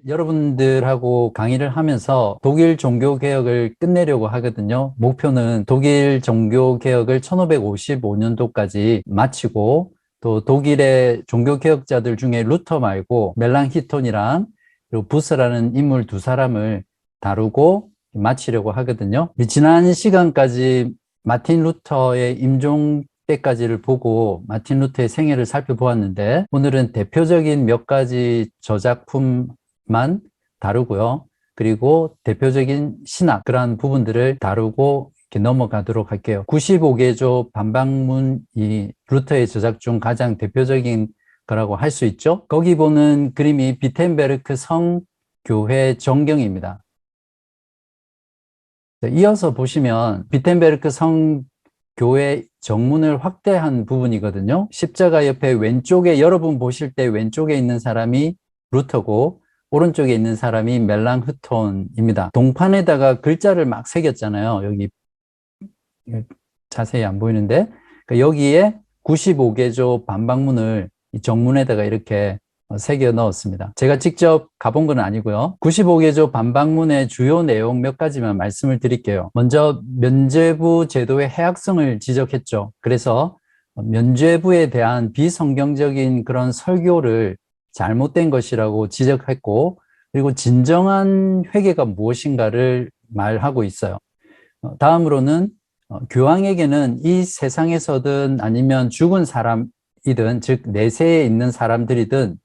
여러분들하고 강의를 하면서 독일 종교개혁을 끝내려고 하거든요. 목표는 독일 종교개혁을 1555년도까지 마치고 또 독일의 종교개혁자들 중에 루터 말고 멜랑히톤이랑 그리고 부스라는 인물 두 사람을 다루고 마치려고 하거든요. 지난 시간까지 마틴 루터의 임종 때까지를 보고 마틴 루터의 생애를 살펴보았는데 오늘은 대표적인 몇 가지 저작품만 다루고요. 그리고 대표적인 신학 그러한 부분들을 다루고 이렇게 넘어가도록 할게요. 95개조 반박문이 루터의 저작 중 가장 대표적인 거라고 할 수 있죠. 거기 보는 그림이 비텐베르크 성교회 정경입니다. 이어서 보시면 비텐베르크 성교회 정문을 확대한 부분이거든요. 십자가 옆에 왼쪽에 여러분 보실 때 왼쪽에 있는 사람이 루터고 오른쪽에 있는 사람이 멜랑흐톤입니다. 동판에다가 글자를 막 새겼잖아요. 여기 자세히 안 보이는데 여기에 95개조 반박문을 이 정문에다가 이렇게 새겨 넣었습니다. 제가 직접 가본 건 아니고요. 95개조 반박문의 주요 내용 몇 가지만 말씀을 드릴게요. 먼저 면죄부 제도의 해악성을 지적했죠. 그래서 면죄부에 대한 비성경적인 그런 설교를 잘못된 것이라고 지적했고 그리고 진정한 회개가 무엇인가를 말하고 있어요. 다음으로는 교황에게는 이 세상에서든 아니면 죽은 사람이든 즉 내세에 있는 사람들이든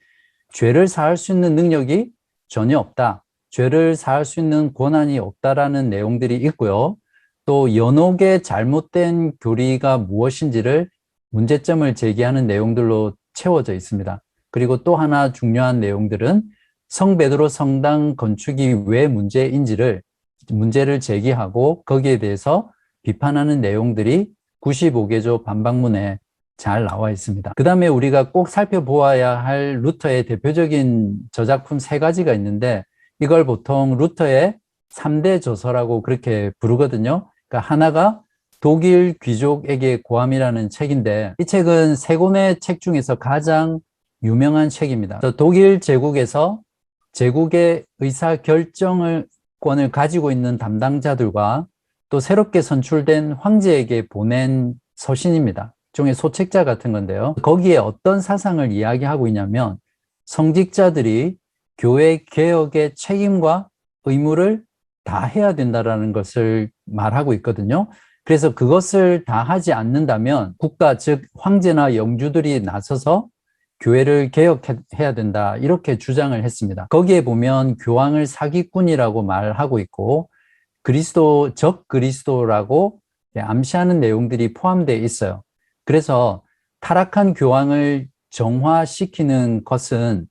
죄를 사할 수 있는 능력이 전혀 없다. 죄를 사할 수 있는 권한이 없다라는 내용들이 있고요. 또 연옥의 잘못된 교리가 무엇인지를 문제점을 제기하는 내용들로 채워져 있습니다. 그리고 또 하나 중요한 내용들은 성베드로 성당 건축이 왜 문제를 제기하고 거기에 대해서 비판하는 내용들이 95개조 반박문에 잘 나와 있습니다. 그 다음에 우리가 꼭 살펴보아야 할 루터의 대표적인 저작품 세 가지가 있는데 이걸 보통 루터의 3대 저서라고 그렇게 부르거든요. 그러니까 하나가 독일 귀족에게 고함이라는 책인데 이 책은 세 권의 책 중에서 가장 유명한 책입니다. 독일 제국에서 제국의 의사결정권을 가지고 있는 담당자들과 또 새롭게 선출된 황제에게 보낸 서신입니다. 일종의 소책자 같은 건데요. 거기에 어떤 사상을 이야기하고 있냐면 성직자들이 교회 개혁의 책임과 의무를 다 해야 된다는 것을 말하고 있거든요. 그래서 그것을 다 하지 않는다면 국가, 즉 황제나 영주들이 나서서 교회를 개혁해야 된다 이렇게 주장을 했습니다. 거기에 보면 교황을 사기꾼이라고 말하고 있고 적 그리스도라고 암시하는 내용들이 포함되어 있어요. 그래서 타락한 교황을 정화시키는 것은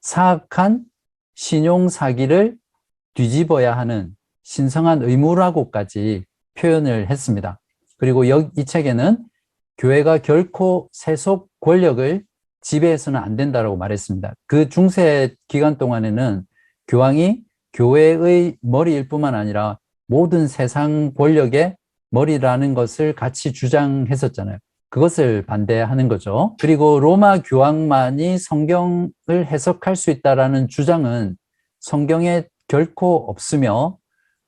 사악한 신용 사기를 뒤집어야 하는 신성한 의무라고까지 표현을 했습니다. 그리고 이 책에는 교회가 결코 세속 권력을 지배해서는 안 된다고 말했습니다. 그 중세 기간 동안에는 교황이 교회의 머리일 뿐만 아니라 모든 세상 권력의 머리라는 것을 같이 주장했었잖아요. 그것을 반대하는 거죠. 그리고 로마 교황만이 성경을 해석할 수 있다는 주장은 성경에 결코 없으며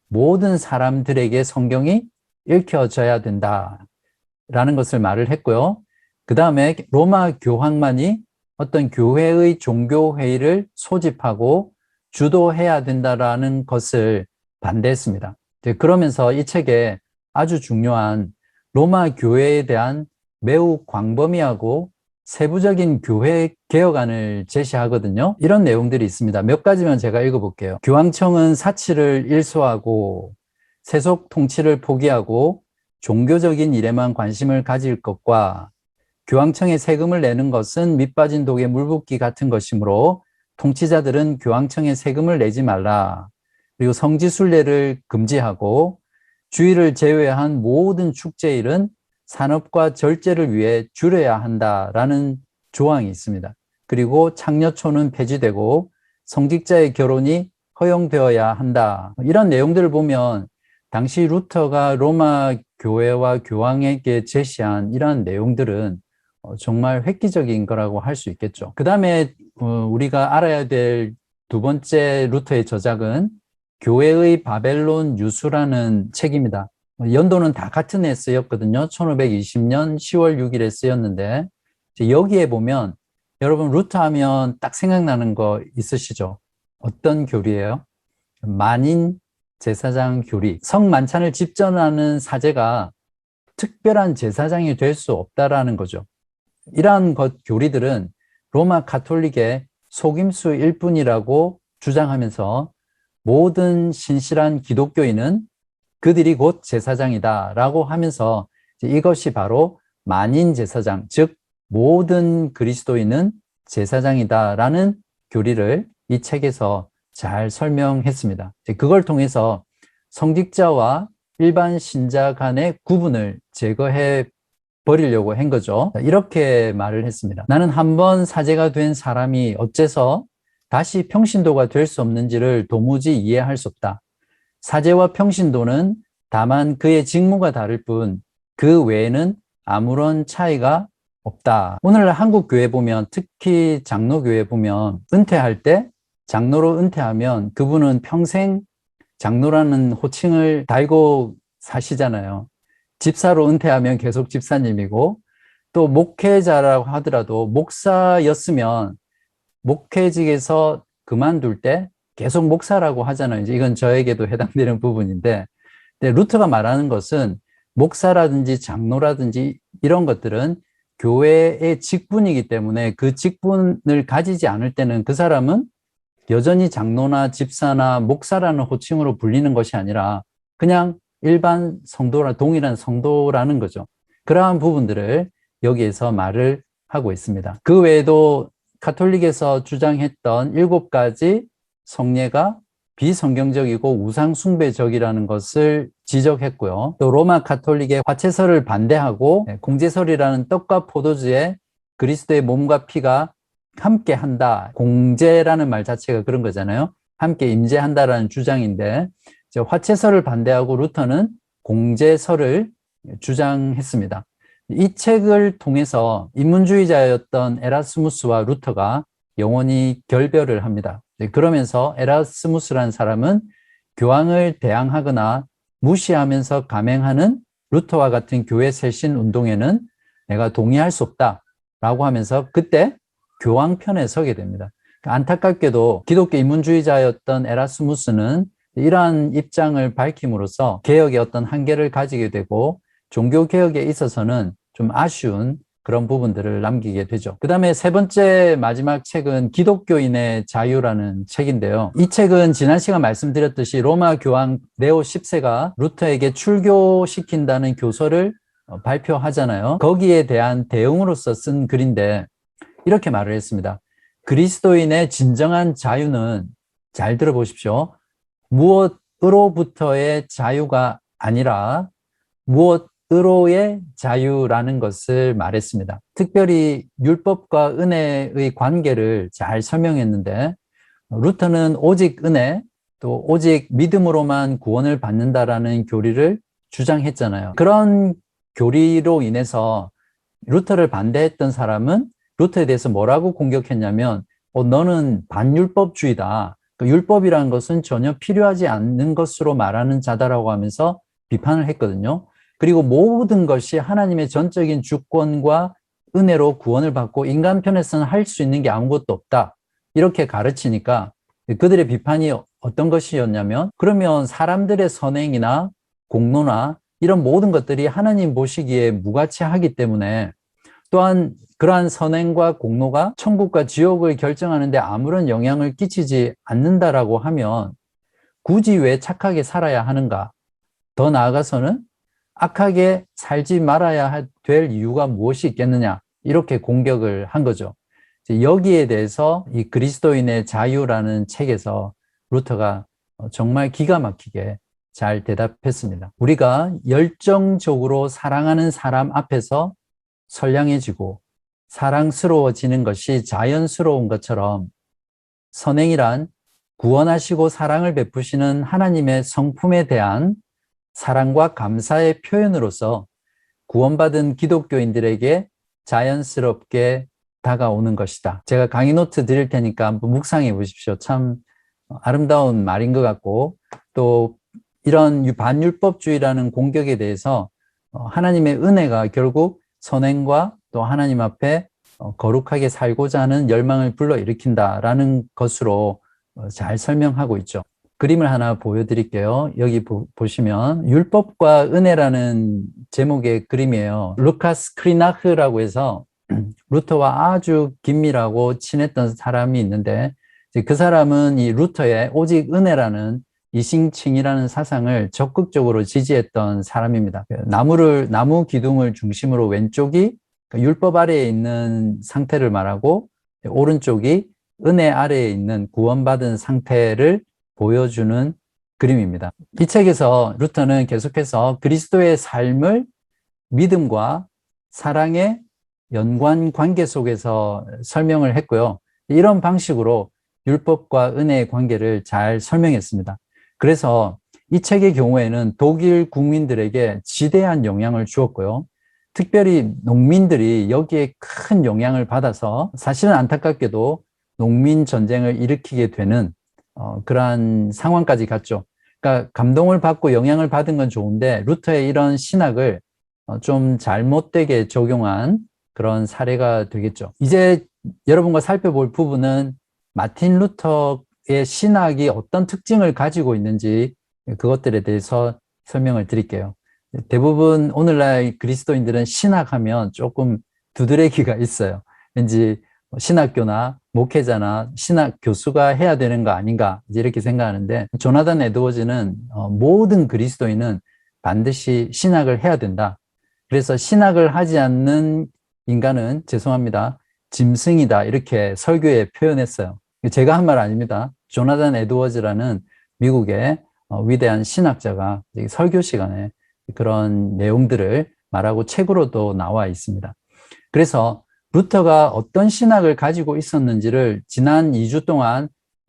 모든 사람들에게 성경이 읽혀져야 된다라는 것을 말을 했고요. 그 다음에 로마 교황만이 어떤 교회의 종교회의를 소집하고 주도해야 된다라는 것을 반대했습니다. 그러면서 이 책에 아주 중요한 로마 교회에 대한 매우 광범위하고 세부적인 교회 개혁안을 제시하거든요. 이런 내용들이 있습니다. 몇 가지만 제가 읽어볼게요. 교황청은 사치를 일소하고 세속 통치를 포기하고 종교적인 일에만 관심을 가질 것과 교황청에 세금을 내는 것은 밑빠진 독에 물 붓기 같은 것이므로 통치자들은 교황청에 세금을 내지 말라. 그리고 성지순례를 금지하고 주일을 제외한 모든 축제일은 산업과 절제를 위해 줄여야 한다라는 조항이 있습니다. 그리고 창녀초는 폐지되고 성직자의 결혼이 허용되어야 한다. 이런 내용들을 보면 당시 루터가 로마 교회와 교황에게 제시한 이러한 내용들은 정말 획기적인 거라고 할 수 있겠죠. 그 다음에 우리가 알아야 될 두 번째 루터의 저작은 교회의 바벨론 유수라는 책입니다. 연도는 다 같은 해에 쓰였거든요. 1520년 10월 6일에 쓰였는데 여기에 보면 여러분 루터 하면 딱 생각나는 거 있으시죠? 어떤 교리예요? 만인 제사장 교리. 성만찬을 집전하는 사제가 특별한 제사장이 될 수 없다라는 거죠. 이러한 교리들은 로마 가톨릭의 속임수일 뿐이라고 주장하면서 모든 신실한 기독교인은 그들이 곧 제사장이다 라고 하면서 이것이 바로 만인 제사장, 즉 모든 그리스도인은 제사장이다 라는 교리를 이 책에서 잘 설명했습니다. 그걸 통해서 성직자와 일반 신자 간의 구분을 제거해 버리려고 한 거죠. 이렇게 말을 했습니다. 나는 한번 사제가 된 사람이 어째서 다시 평신도가 될 수 없는지를 도무지 이해할 수 없다. 사제와 평신도는 다만 그의 직무가 다를 뿐 그 외에는 아무런 차이가 없다. 오늘날 한국 교회 보면, 특히 장로교회 보면 은퇴할 때 장로로 은퇴하면 그분은 평생 장로라는 호칭을 달고 사시잖아요. 집사로 은퇴하면 계속 집사님이고, 또 목회자라고 하더라도 목사였으면 목회직에서 그만둘 때 계속 목사라고 하잖아요. 이건 저에게도 해당되는 부분인데, 루터가 말하는 것은 목사라든지 장로라든지 이런 것들은 교회의 직분이기 때문에 그 직분을 가지지 않을 때는 그 사람은 여전히 장로나 집사나 목사라는 호칭으로 불리는 것이 아니라 그냥 일반 성도라, 동일한 성도라는 거죠. 그러한 부분들을 여기에서 말을 하고 있습니다. 그 외에도 가톨릭에서 주장했던 7가지 성례가 비성경적이고 우상숭배적이라는 것을 지적했고요. 또 로마 가톨릭의 화채설을 반대하고 공제설이라는 떡과 포도주에 그리스도의 몸과 피가 함께 한다. 공제라는 말 자체가 그런 거잖아요. 함께 임재한다라는 주장인데, 화채설을 반대하고 루터는 공제설을 주장했습니다. 이 책을 통해서 인문주의자였던 에라스무스와 루터가 영원히 결별을 합니다. 그러면서 에라스무스라는 사람은 교황을 대항하거나 무시하면서 감행하는 루터와 같은 교회 쇄신 운동에는 내가 동의할 수 없다라고 하면서 그때 교황 편에 서게 됩니다. 안타깝게도 기독교 인문주의자였던 에라스무스는 이러한 입장을 밝힘으로써 개혁의 어떤 한계를 가지게 되고 종교개혁에 있어서는 좀 아쉬운 그런 부분들을 남기게 되죠. 그 다음에 세 번째 마지막 책은 기독교인의 자유라는 책인데요. 이 책은 지난 시간 말씀드렸듯이 로마 교황 레오 10세가 루터에게 출교시킨다는 교서를 발표하잖아요. 거기에 대한 대응으로서 쓴 글인데 이렇게 말을 했습니다. 그리스도인의 진정한 자유는, 잘 들어보십시오, 무엇으로부터의 자유가 아니라 무엇으로의 자유라는 것을 말했습니다. 특별히 율법과 은혜의 관계를 잘 설명했는데, 루터는 오직 은혜, 또 오직 믿음으로만 구원을 받는다라는 교리를 주장했잖아요. 그런 교리로 인해서 루터를 반대했던 사람은 루터에 대해서 뭐라고 공격했냐면, 너는 반율법주의다. 율법이라는 것은 전혀 필요하지 않는 것으로 말하는 자다라고 하면서 비판을 했거든요. 그리고 모든 것이 하나님의 전적인 주권과 은혜로 구원을 받고 인간 편에서는 할 수 있는 게 아무것도 없다. 이렇게 가르치니까 그들의 비판이 어떤 것이었냐면, 그러면 사람들의 선행이나 공로나 이런 모든 것들이 하나님 보시기에 무가치하기 때문에, 또한 그러한 선행과 공로가 천국과 지옥을 결정하는데 아무런 영향을 끼치지 않는다라고 하면 굳이 왜 착하게 살아야 하는가? 더 나아가서는 악하게 살지 말아야 될 이유가 무엇이 있겠느냐? 이렇게 공격을 한 거죠. 여기에 대해서 이 그리스도인의 자유라는 책에서 루터가 정말 기가 막히게 잘 대답했습니다. 우리가 열정적으로 사랑하는 사람 앞에서 선량해지고 사랑스러워지는 것이 자연스러운 것처럼, 선행이란 구원하시고 사랑을 베푸시는 하나님의 성품에 대한 사랑과 감사의 표현으로서 구원받은 기독교인들에게 자연스럽게 다가오는 것이다. 제가 강의 노트 드릴 테니까 한번 묵상해 보십시오. 참 아름다운 말인 것 같고, 또 이런 반율법주의라는 공격에 대해서 하나님의 은혜가 결국 선행과 또 하나님 앞에 거룩하게 살고자 하는 열망을 불러일으킨다라는 것으로 잘 설명하고 있죠. 그림을 하나 보여드릴게요. 여기 보시면 율법과 은혜라는 제목의 그림이에요. 루카스 크리나흐라고 해서 루터와 아주 긴밀하고 친했던 사람이 있는데, 그 사람은 이 루터의 오직 은혜라는 이신칭이라는 사상을 적극적으로 지지했던 사람입니다. 나무 기둥을 중심으로 왼쪽이 율법 아래에 있는 상태를 말하고, 오른쪽이 은혜 아래에 있는 구원받은 상태를 보여주는 그림입니다. 이 책에서 루터는 계속해서 그리스도의 삶을 믿음과 사랑의 연관 관계 속에서 설명을 했고요. 이런 방식으로 율법과 은혜의 관계를 잘 설명했습니다. 그래서 이 책의 경우에는 독일 국민들에게 지대한 영향을 주었고요. 특별히 농민들이 여기에 큰 영향을 받아서 사실은 안타깝게도 농민 전쟁을 일으키게 되는 그러한 상황까지 갔죠. 그러니까 감동을 받고 영향을 받은 건 좋은데 루터의 이런 신학을 좀 잘못되게 적용한 그런 사례가 되겠죠. 이제 여러분과 살펴볼 부분은 마틴 루터의 신학이 어떤 특징을 가지고 있는지 그것들에 대해서 설명을 드릴게요. 대부분 오늘날 그리스도인들은 신학하면 조금 두드러기가 있어요. 왠지 신학교나 목회자나 신학 교수가 해야 되는 거 아닌가 이렇게 생각하는데, 조나단 에드워즈는 모든 그리스도인은 반드시 신학을 해야 된다. 그래서 신학을 하지 않는 인간은 죄송합니다, 짐승이다, 이렇게 설교에 표현했어요. 제가 한 말 아닙니다. 조나단 에드워즈라는 미국의 위대한 신학자가 설교 시간에 그런 내용들을 말하고 책으로도 나와 있습니다. 그래서 루터가 어떤 신학을 가지고 있었는지를 지난 2주 동안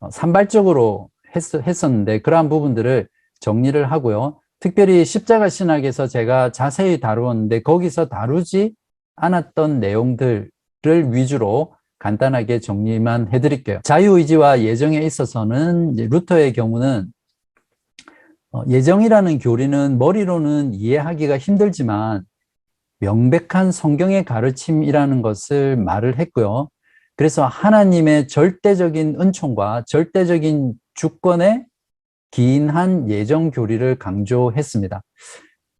산발적으로 했었는데, 그러한 부분들을 정리를 하고요. 특별히 십자가 신학에서 제가 자세히 다루었는데 거기서 다루지 않았던 내용들을 위주로 간단하게 정리만 해드릴게요. 자유의지와 예정에 있어서는 루터의 경우는 예정이라는 교리는 머리로는 이해하기가 힘들지만 명백한 성경의 가르침이라는 것을 말을 했고요. 그래서 하나님의 절대적인 은총과 절대적인 주권에 기인한 예정 교리를 강조했습니다.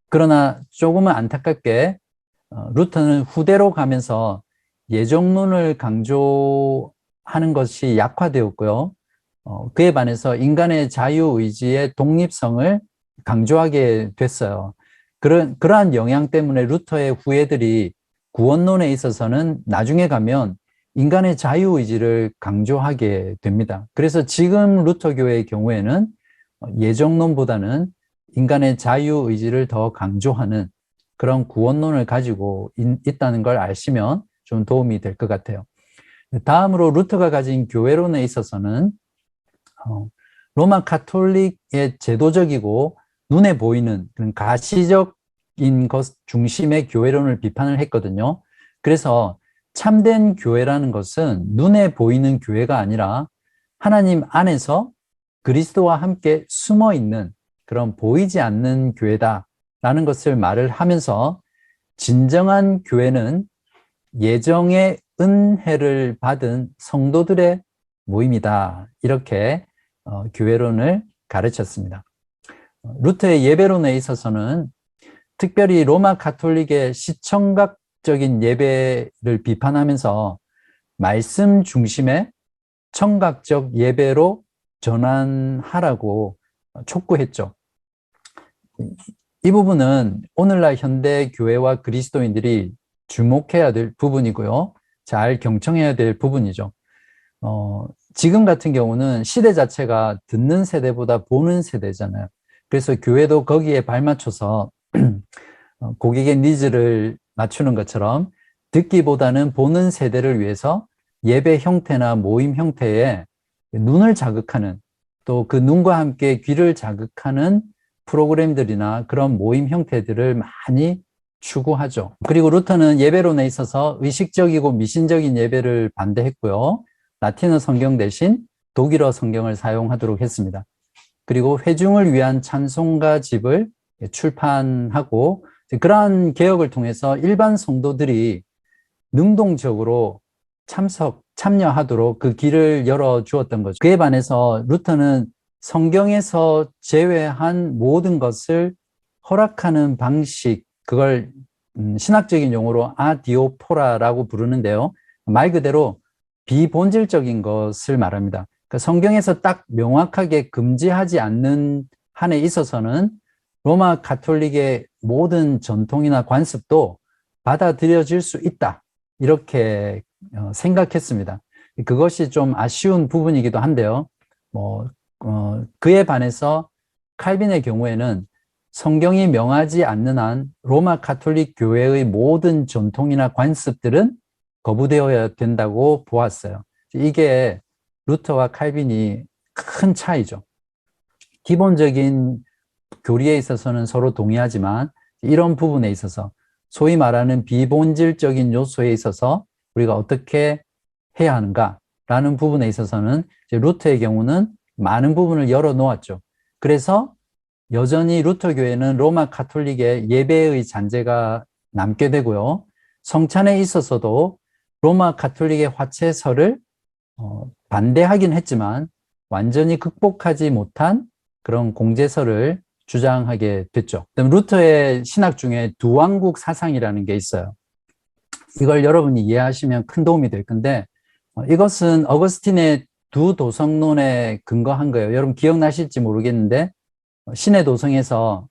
그러나 조금은 안타깝게 루터는 후대로 가면서 예정론을 강조하는 것이 약화되었고요. 그에 반해서 인간의 자유의지의 독립성을 강조하게 됐어요. 그러한 영향 때문에 루터의 후예들이 구원론에 있어서는 나중에 가면 인간의 자유의지를 강조하게 됩니다. 그래서 지금 루터교의 경우에는 예정론보다는 인간의 자유의지를 더 강조하는 그런 구원론을 가지고 있다는 걸 아시면 좀 도움이 될 것 같아요. 다음으로 루터가 가진 교회론에 있어서는 로마 카톨릭의 제도적이고 눈에 보이는 그런 가시적인 것 중심의 교회론을 비판을 했거든요. 그래서 참된 교회라는 것은 눈에 보이는 교회가 아니라 하나님 안에서 그리스도와 함께 숨어 있는 그런 보이지 않는 교회다라는 것을 말을 하면서, 진정한 교회는 예정의 은혜를 받은 성도들의 모임이다, 이렇게 교회론을 가르쳤습니다. 루터의 예배론에 있어서는 특별히 로마 가톨릭의 시청각적인 예배를 비판하면서 말씀 중심의 청각적 예배로 전환하라고 촉구했죠. 이 부분은 오늘날 현대 교회와 그리스도인들이 주목해야 될 부분이고요. 잘 경청해야 될 부분이죠. 지금 같은 경우는 시대 자체가 듣는 세대보다 보는 세대잖아요. 그래서 교회도 거기에 발맞춰서 고객의 니즈를 맞추는 것처럼 듣기보다는 보는 세대를 위해서 예배 형태나 모임 형태에 눈을 자극하는, 또 그 눈과 함께 귀를 자극하는 프로그램들이나 그런 모임 형태들을 많이 추구하죠. 그리고 루터는 예배론에 있어서 의식적이고 미신적인 예배를 반대했고요. 라틴어 성경 대신 독일어 성경을 사용하도록 했습니다. 그리고 회중을 위한 찬송가 집을 출판하고 그러한 개혁을 통해서 일반 성도들이 능동적으로 참여하도록 그 길을 열어주었던 거죠. 그에 반해서 루터는 성경에서 제외한 모든 것을 허락하는 방식, 그걸 신학적인 용어로 아디오포라라고 부르는데요. 말 그대로 비본질적인 것을 말합니다. 그러니까 성경에서 딱 명확하게 금지하지 않는 한에 있어서는 로마 가톨릭의 모든 전통이나 관습도 받아들여질 수 있다. 이렇게 생각했습니다. 그것이 좀 아쉬운 부분이기도 한데요. 그에 반해서 칼빈의 경우에는 성경이 명하지 않는 한 로마 가톨릭 교회의 모든 전통이나 관습들은 거부되어야 된다고 보았어요. 이게 루터와 칼빈이 큰 차이죠. 기본적인 교리에 있어서는 서로 동의하지만 이런 부분에 있어서 소위 말하는 비본질적인 요소에 있어서 우리가 어떻게 해야 하는가라는 부분에 있어서는 루터의 경우는 많은 부분을 열어놓았죠. 그래서 여전히 루터 교회는 로마 가톨릭의 예배의 잔재가 남게 되고요. 성찬에 있어서도 로마 가톨릭의 화채설을 반대하긴 했지만 완전히 극복하지 못한 그런 공제설을 주장하게 됐죠. 루터의 신학 중에 두왕국 사상이라는 게 있어요. 이걸 여러분이 이해하시면 큰 도움이 될 건데 이것은 어거스틴의 두 도성론에 근거한 거예요. 여러분 기억나실지 모르겠는데 신의 도성에서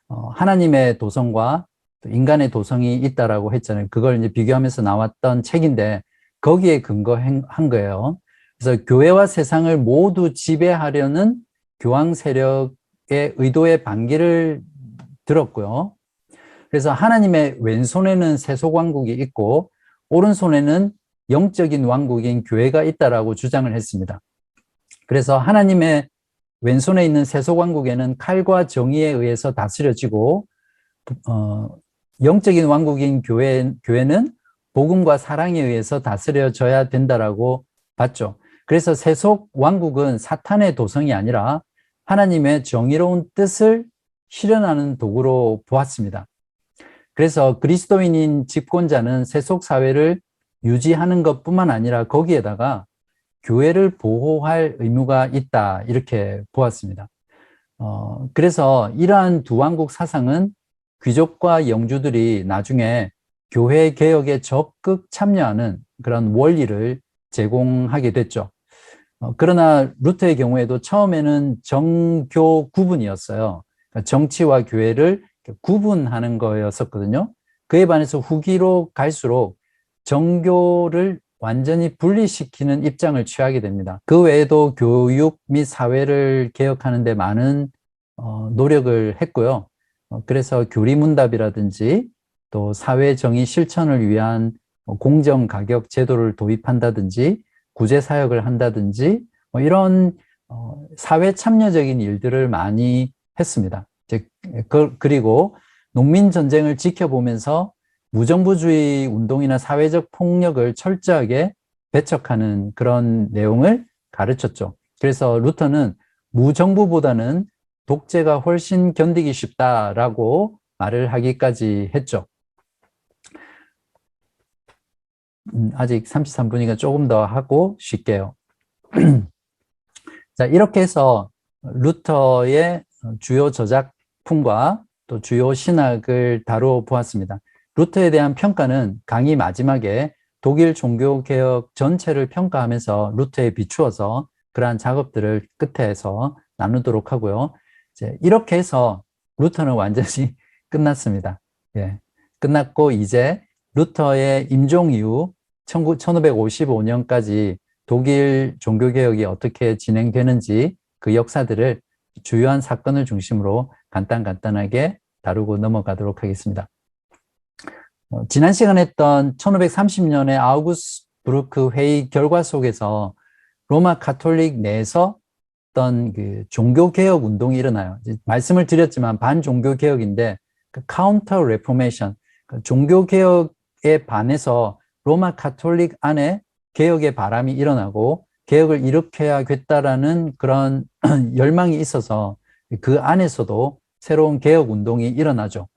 하나님의 도성과 인간의 도성이 있다라고 했잖아요. 그걸 이제 비교하면서 나왔던 책인데 거기에 근거한 거예요. 그래서 교회와 세상을 모두 지배하려는 교황 세력의 의도의 반기를 들었고요. 그래서 하나님의 왼손에는 세속왕국이 있고 오른손에는 영적인 왕국인 교회가 있다라고 주장을 했습니다. 그래서 하나님의 왼손에 있는 세속왕국에는 칼과 정의에 의해서 다스려지고 영적인 왕국인 교회는 복음과 사랑에 의해서 다스려져야 된다라고 봤죠. 그래서 세속왕국은 사탄의 도성이 아니라 하나님의 정의로운 뜻을 실현하는 도구로 보았습니다. 그래서 그리스도인인 집권자는 세속사회를 유지하는 것뿐만 아니라 거기에다가 교회를 보호할 의무가 있다 이렇게 보았습니다. 그래서 이러한 두왕국 사상은 귀족과 영주들이 나중에 교회 개혁에 적극 참여하는 그런 원리를 제공하게 됐죠. 그러나 루터의 경우에도 처음에는 정교 구분이었어요. 그러니까 정치와 교회를 구분하는 거였었거든요. 그에 반해서 후기로 갈수록 정교를 완전히 분리시키는 입장을 취하게 됩니다. 그 외에도 교육 및 사회를 개혁하는 데 많은 노력을 했고요. 그래서 교리문답이라든지 또 사회정의 실천을 위한 공정가격 제도를 도입한다든지 구제사역을 한다든지 이런 사회 참여적인 일들을 많이 했습니다. 그리고 농민전쟁을 지켜보면서 무정부주의 운동이나 사회적 폭력을 철저하게 배척하는 그런 내용을 가르쳤죠. 그래서 루터는 무정부보다는 독재가 훨씬 견디기 쉽다라고 말을 하기까지 했죠. 아직 33분이니까 조금 더 하고 쉴게요. 자, 이렇게 해서 루터의 주요 저작품과 또 주요 신학을 다루어 보았습니다. 루터에 대한 평가는 강의 마지막에 독일 종교개혁 전체를 평가하면서 루터에 비추어서 그러한 작업들을 끝에서 나누도록 하고요. 이렇게 해서 루터는 완전히 끝났습니다. 예, 끝났고 이제 루터의 임종 이후 1555년까지 독일 종교개혁이 어떻게 진행되는지 그 역사들을 주요한 사건을 중심으로 간단하게 다루고 넘어가도록 하겠습니다. 지난 시간에 했던 1530년의 아우구스부르크 회의 결과 속에서 로마 가톨릭 내에서 어떤 그 종교개혁 운동이 일어나요. 말씀을 드렸지만 반종교개혁인데 카운터 레포메이션, 종교 개혁에 반해서 로마 가톨릭 안에 개혁의 바람이 일어나고 개혁을 일으켜야겠다라는 그런 열망이 있어서 그 안에서도 새로운 개혁 운동이 일어나죠.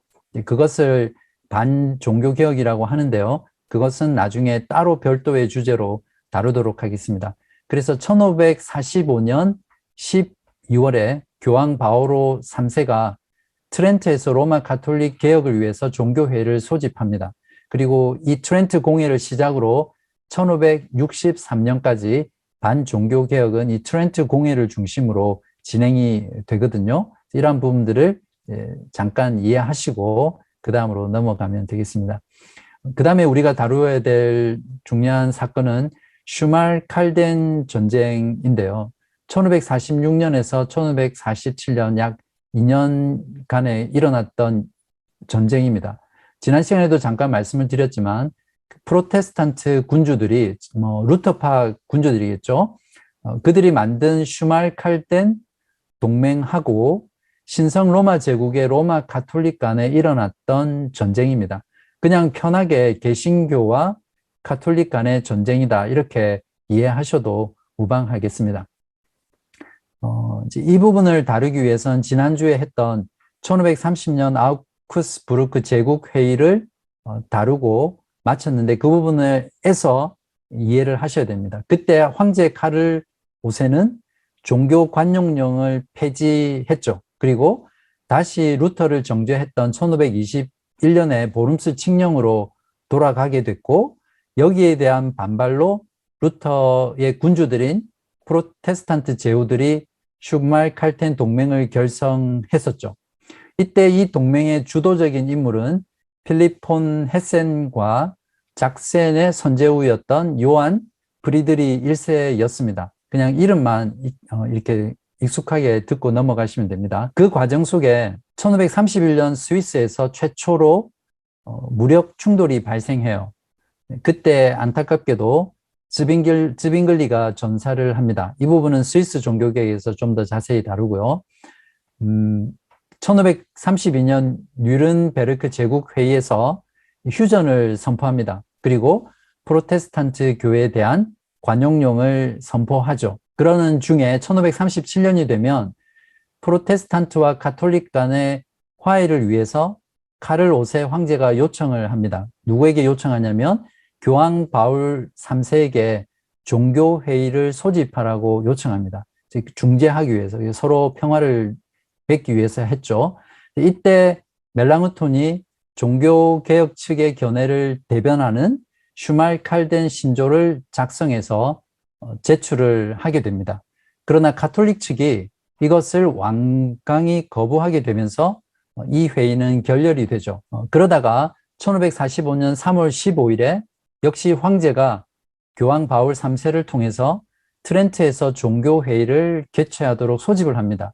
그것을 반종교개혁이라고 하는데요. 그것은 나중에 따로 별도의 주제로 다루도록 하겠습니다. 그래서 1545년 12월에 교황 바오로 3세가 트렌트에서 로마 가톨릭 개혁을 위해서 종교회의를 소집합니다. 그리고 이 트렌트 공회를 시작으로 1563년까지 반종교개혁은 이 트렌트 공회를 중심으로 진행이 되거든요. 이러한 부분들을 잠깐 이해하시고 그 다음으로 넘어가면 되겠습니다. 그 다음에 우리가 다루어야 될 중요한 사건은 슈말 칼덴 전쟁인데요. 1546년에서 1547년 약 2년간에 일어났던 전쟁입니다. 지난 시간에도 잠깐 말씀을 드렸지만 프로테스탄트 군주들이 루터파 군주들이겠죠. 그들이 만든 슈말 칼덴 동맹하고 신성 로마 제국의 로마 가톨릭 간에 일어났던 전쟁입니다. 그냥 편하게 개신교와 가톨릭 간의 전쟁이다 이렇게 이해하셔도 무방하겠습니다. 이 부분을 다루기 위해서는 지난주에 했던 1530년 아우크스부르크 제국 회의를 다루고 마쳤는데 그 부분에서 이해를 하셔야 됩니다. 그때 황제 카를 5세는 종교 관용령을 폐지했죠. 그리고 다시 루터를 정죄했던 1521년에 보름스 칙령으로 돌아가게 됐고 여기에 대한 반발로 루터의 군주들인 프로테스탄트 제후들이 슈말 칼텐 동맹을 결성했었죠. 이때 이 동맹의 주도적인 인물은 필립 폰 헤센과 작센의 선제후였던 요한 프리드리 1세였습니다. 그냥 이름만 이렇게 익숙하게 듣고 넘어가시면 됩니다. 그 과정 속에 1531년 스위스에서 최초로 무력 충돌이 발생해요. 그때 안타깝게도 즈빙글리가 전사를 합니다. 이 부분은 스위스 종교개혁에서 좀 더 자세히 다루고요. 1532년 뉘른베르크 제국회의에서 휴전을 선포합니다. 그리고 프로테스탄트 교회에 대한 관용령을 선포하죠. 그러는 중에 1537년이 되면 프로테스탄트와 가톨릭 간의 화해를 위해서 카를 5세 황제가 요청을 합니다. 누구에게 요청하냐면 교황 바울 3세에게 종교회의를 소집하라고 요청합니다. 중재하기 위해서 서로 평화를 맺기 위해서 했죠. 이때 멜랑흐톤이 종교개혁 측의 견해를 대변하는 슈말 칼덴 신조를 작성해서 제출을 하게 됩니다. 그러나 가톨릭 측이 이것을 완강히 거부하게 되면서 이 회의는 결렬이 되죠. 그러다가 1545년 3월 15일에 역시 황제가 교황 바울 3세를 통해서 트렌트에서 종교회의를 개최하도록 소집을 합니다.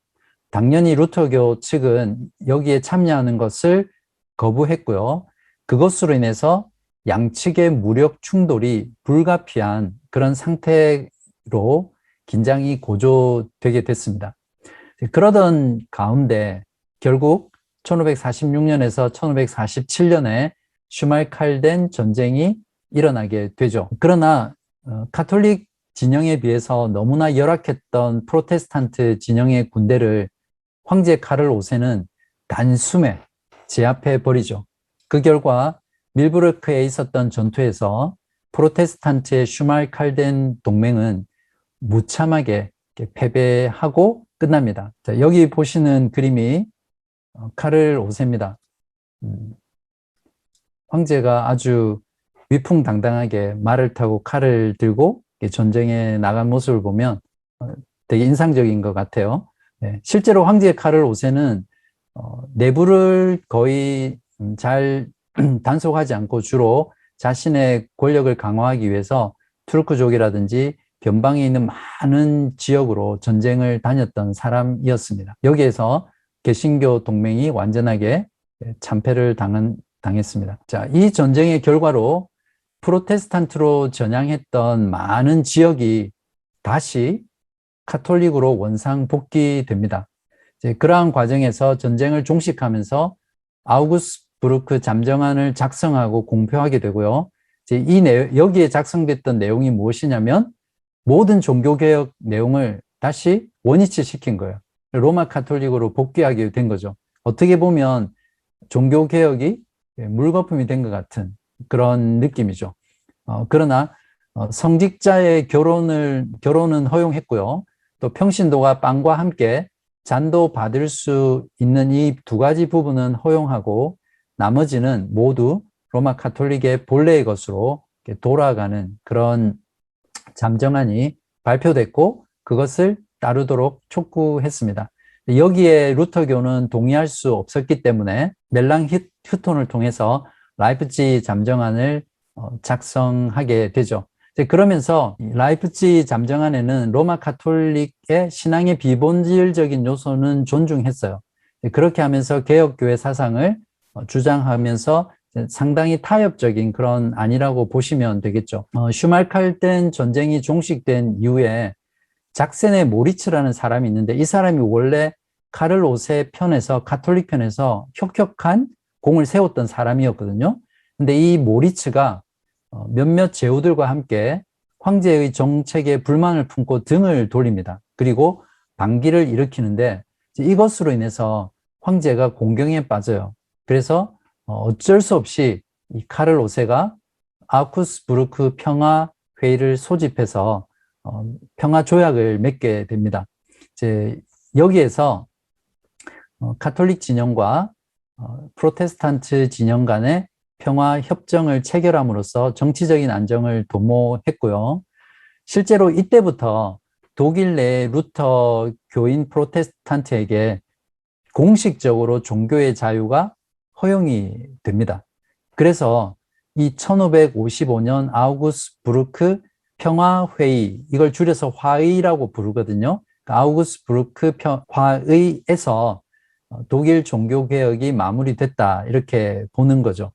당연히 루터교 측은 여기에 참여하는 것을 거부했고요. 그것으로 인해서 양측의 무력 충돌이 불가피한 그런 상태로 긴장이 고조되게 됐습니다. 그러던 가운데 결국 1546년에서 1547년에 슈말칼덴 전쟁이 일어나게 되죠. 그러나 가톨릭 진영에 비해서 너무나 열악했던 프로테스탄트 진영의 군대를 황제 카를 5세는 단숨에 제압해 버리죠. 그 결과 밀브르크에 있었던 전투에서 프로테스탄트의 슈말칼덴 동맹은 무참하게 패배하고 끝납니다. 자, 여기 보시는 그림이 카를 5세입니다. 황제가 아주 위풍당당하게 말을 타고 칼을 들고 전쟁에 나간 모습을 보면 되게 인상적인 것 같아요. 네, 실제로 황제 카를 5세는 내부를 거의 잘 단속하지 않고 주로 자신의 권력을 강화하기 위해서 투르크족이라든지 변방에 있는 많은 지역으로 전쟁을 다녔던 사람이었습니다. 여기에서 개신교 동맹이 완전하게 참패를 당했습니다. 자, 이 전쟁의 결과로 프로테스탄트로 전향했던 많은 지역이 다시 카톨릭으로 원상복귀됩니다. 그러한 과정에서 전쟁을 종식하면서 아우구스부르크 잠정안을 작성하고 공표하게 되고요. 이제 여기에 작성됐던 내용이 무엇이냐면 모든 종교개혁 내용을 다시 원위치시킨 거예요. 로마 카톨릭으로 복귀하게 된 거죠. 어떻게 보면 종교개혁이 물거품이 된 것 같은 그런 느낌이죠. 그러나 성직자의 결혼은 허용했고요. 또 평신도가 빵과 함께 잔도 받을 수 있는 이 두 가지 부분은 허용하고 나머지는 모두 로마 카톨릭의 본래의 것으로 돌아가는 그런 잠정안이 발표됐고 그것을 따르도록 촉구했습니다. 여기에 루터교는 동의할 수 없었기 때문에 멜랑흐톤을 통해서 라이프치 잠정안을 작성하게 되죠. 그러면서 라이프치 잠정안에는 로마 카톨릭의 신앙의 비본질적인 요소는 존중했어요. 그렇게 하면서 개혁교회 사상을 주장하면서 상당히 타협적인 그런 안이라고 보시면 되겠죠. 슈말칼덴 전쟁이 종식된 이후에 작센의 모리츠라는 사람이 있는데 이 사람이 원래 카를 5세 편에서 카톨릭 편에서 혁혁한 공을 세웠던 사람이었거든요. 근데 이 모리츠가 몇몇 제후들과 함께 황제의 정책에 불만을 품고 등을 돌립니다. 그리고 반기를 일으키는데 이것으로 인해서 황제가 공경에 빠져요. 그래서 어쩔 수 없이 이 카를 5세가 아우구스부르크 평화회의를 소집해서 평화조약을 맺게 됩니다. 이제 여기에서 카톨릭 진영과 프로테스탄트 진영 간의 평화 협정을 체결함으로써 정치적인 안정을 도모했고요. 실제로 이때부터 독일 내 루터 교인 프로테스탄트에게 공식적으로 종교의 자유가 허용이 됩니다. 그래서 이 1555년 아우구스부르크 평화회의, 이걸 줄여서 화의라고 부르거든요. 아우구스부르크 화의에서 독일 종교개혁이 마무리됐다 이렇게 보는 거죠.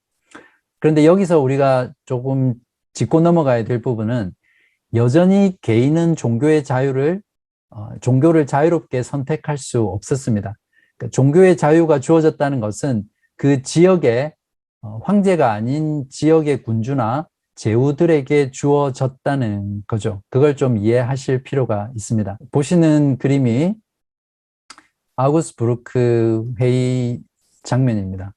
그런데 여기서 우리가 조금 짚고 넘어가야 될 부분은 여전히 개인은 종교의 종교를 자유롭게 선택할 수 없었습니다. 그러니까 종교의 자유가 주어졌다는 것은 그 지역의 황제가 아닌 지역의 군주나 제후들에게 주어졌다는 거죠. 그걸 좀 이해하실 필요가 있습니다. 보시는 그림이 아우구스부르크 회의 장면입니다.